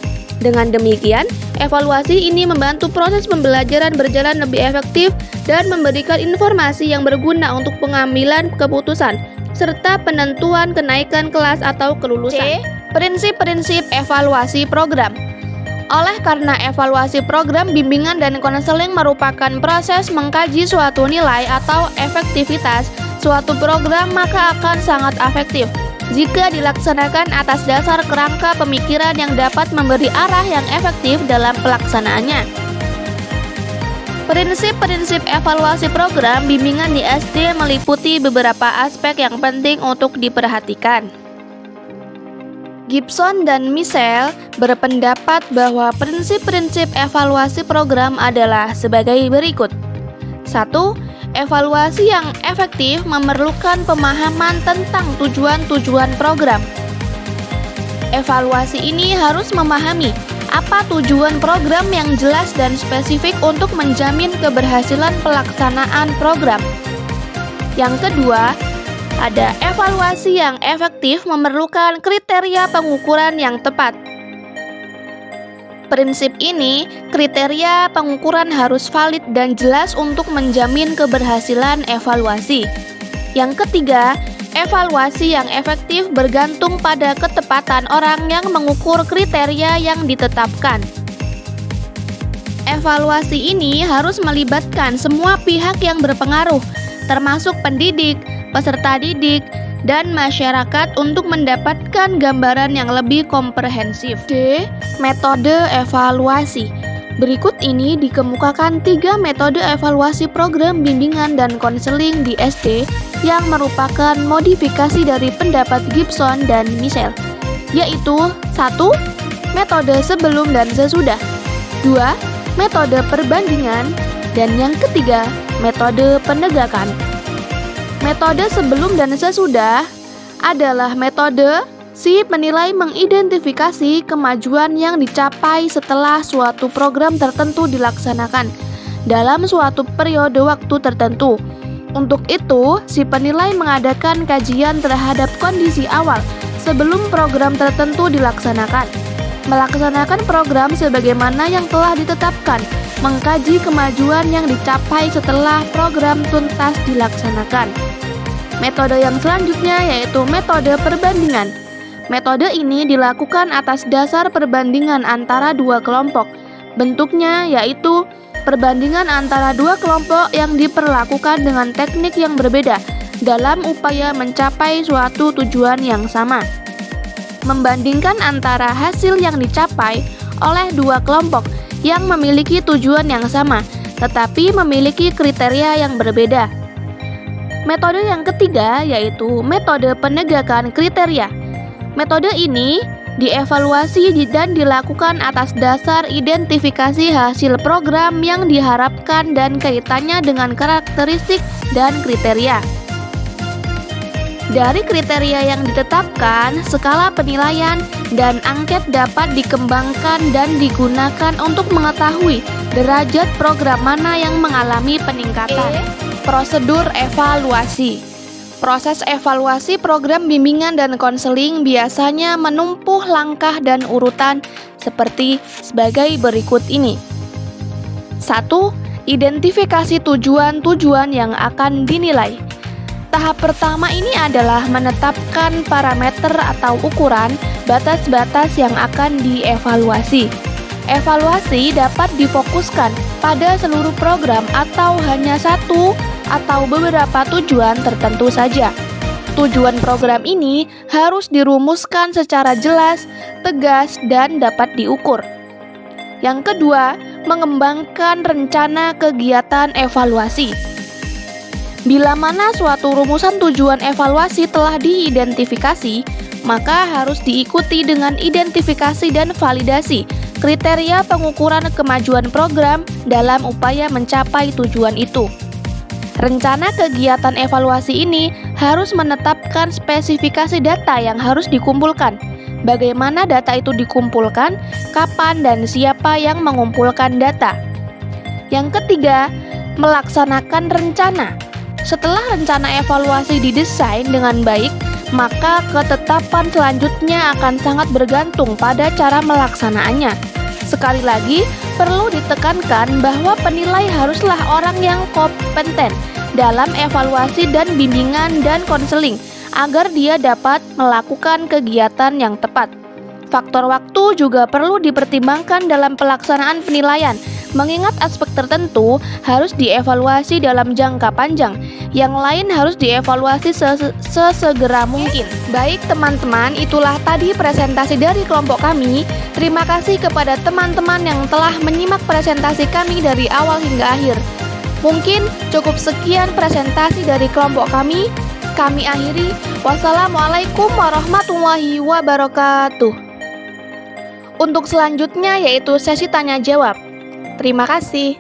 Speaker 1: Dengan demikian, evaluasi ini membantu proses pembelajaran berjalan lebih efektif dan memberikan informasi yang berguna untuk pengambilan keputusan, serta penentuan kenaikan kelas atau kelulusan. Prinsip-prinsip evaluasi program. Oleh karena evaluasi program bimbingan dan konseling merupakan proses mengkaji suatu nilai atau efektivitas suatu program, maka akan sangat efektif jika dilaksanakan atas dasar kerangka pemikiran yang dapat memberi arah yang efektif dalam pelaksanaannya. Prinsip-prinsip evaluasi program bimbingan di SD meliputi beberapa aspek yang penting untuk diperhatikan. Gibson dan Michel berpendapat bahwa prinsip-prinsip evaluasi program adalah sebagai berikut. 1. Evaluasi yang efektif memerlukan pemahaman tentang tujuan-tujuan program. Evaluasi ini harus memahami apa tujuan program yang jelas dan spesifik untuk menjamin keberhasilan pelaksanaan program. Yang kedua, ada evaluasi yang efektif memerlukan kriteria pengukuran yang tepat. Prinsip ini, kriteria pengukuran harus valid dan jelas untuk menjamin keberhasilan evaluasi. Yang ketiga, evaluasi yang efektif bergantung pada ketepatan orang yang mengukur kriteria yang ditetapkan. Evaluasi ini harus melibatkan semua pihak yang berpengaruh, termasuk pendidik, peserta didik, dan masyarakat untuk mendapatkan gambaran yang lebih komprehensif. D. Metode evaluasi. Berikut ini dikemukakan 3 metode evaluasi program bimbingan dan konseling di SD yang merupakan modifikasi dari pendapat Gibson dan Michel, yaitu 1. Metode sebelum dan sesudah, 2. Metode perbandingan, dan yang ketiga, metode penegakan. Metode sebelum dan sesudah adalah metode si penilai mengidentifikasi kemajuan yang dicapai setelah suatu program tertentu dilaksanakan dalam suatu periode waktu tertentu. Untuk itu, si penilai mengadakan kajian terhadap kondisi awal sebelum program tertentu dilaksanakan, melaksanakan program sebagaimana yang telah ditetapkan, mengkaji kemajuan yang dicapai setelah program tuntas dilaksanakan. Metode yang selanjutnya yaitu metode perbandingan. Metode ini dilakukan atas dasar perbandingan antara 2 kelompok. Bentuknya yaitu perbandingan antara 2 kelompok yang diperlakukan dengan teknik yang berbeda dalam upaya mencapai suatu tujuan yang sama. Membandingkan antara hasil yang dicapai oleh 2 kelompok yang memiliki tujuan yang sama, tetapi memiliki kriteria yang berbeda. Metode yang ketiga yaitu metode penegakan kriteria. Metode ini dievaluasi dan dilakukan atas dasar identifikasi hasil program yang diharapkan dan kaitannya dengan karakteristik dan kriteria. Dari kriteria yang ditetapkan, skala penilaian dan angket dapat dikembangkan dan digunakan untuk mengetahui derajat program mana yang mengalami peningkatan. Prosedur evaluasi. Proses evaluasi program bimbingan dan konseling biasanya menumpuh langkah dan urutan sebagai berikut ini. 1. Identifikasi tujuan-tujuan yang akan dinilai. Tahap pertama ini adalah menetapkan parameter atau ukuran batas-batas yang akan dievaluasi. Evaluasi dapat difokuskan pada seluruh program atau hanya satu atau beberapa tujuan tertentu saja. Tujuan program ini harus dirumuskan secara jelas, tegas, dan dapat diukur. Yang kedua, mengembangkan rencana kegiatan evaluasi. Bila mana suatu rumusan tujuan evaluasi telah diidentifikasi, maka harus diikuti dengan identifikasi dan validasi kriteria pengukuran kemajuan program dalam upaya mencapai tujuan itu. Rencana kegiatan evaluasi ini harus menetapkan spesifikasi data yang harus dikumpulkan, bagaimana data itu dikumpulkan, kapan dan siapa yang mengumpulkan data. Yang ketiga, melaksanakan rencana. Setelah rencana evaluasi didesain dengan baik, maka ketetapan selanjutnya akan sangat bergantung pada cara melaksanaannya. Sekali lagi, perlu ditekankan bahwa penilai haruslah orang yang kompeten dalam evaluasi dan bimbingan dan konseling agar dia dapat melakukan kegiatan yang tepat. Faktor waktu juga perlu dipertimbangkan dalam pelaksanaan penilaian, mengingat aspek tertentu harus dievaluasi dalam jangka panjang, yang lain harus dievaluasi sesegera mungkin. Baik teman-teman, itulah tadi presentasi dari kelompok kami. Terima kasih kepada teman-teman yang telah menyimak presentasi kami dari awal hingga akhir. Mungkin cukup sekian presentasi dari kelompok kami. Kami akhiri. Wassalamualaikum warahmatullahi wabarakatuh. Untuk selanjutnya yaitu sesi tanya jawab. Terima kasih.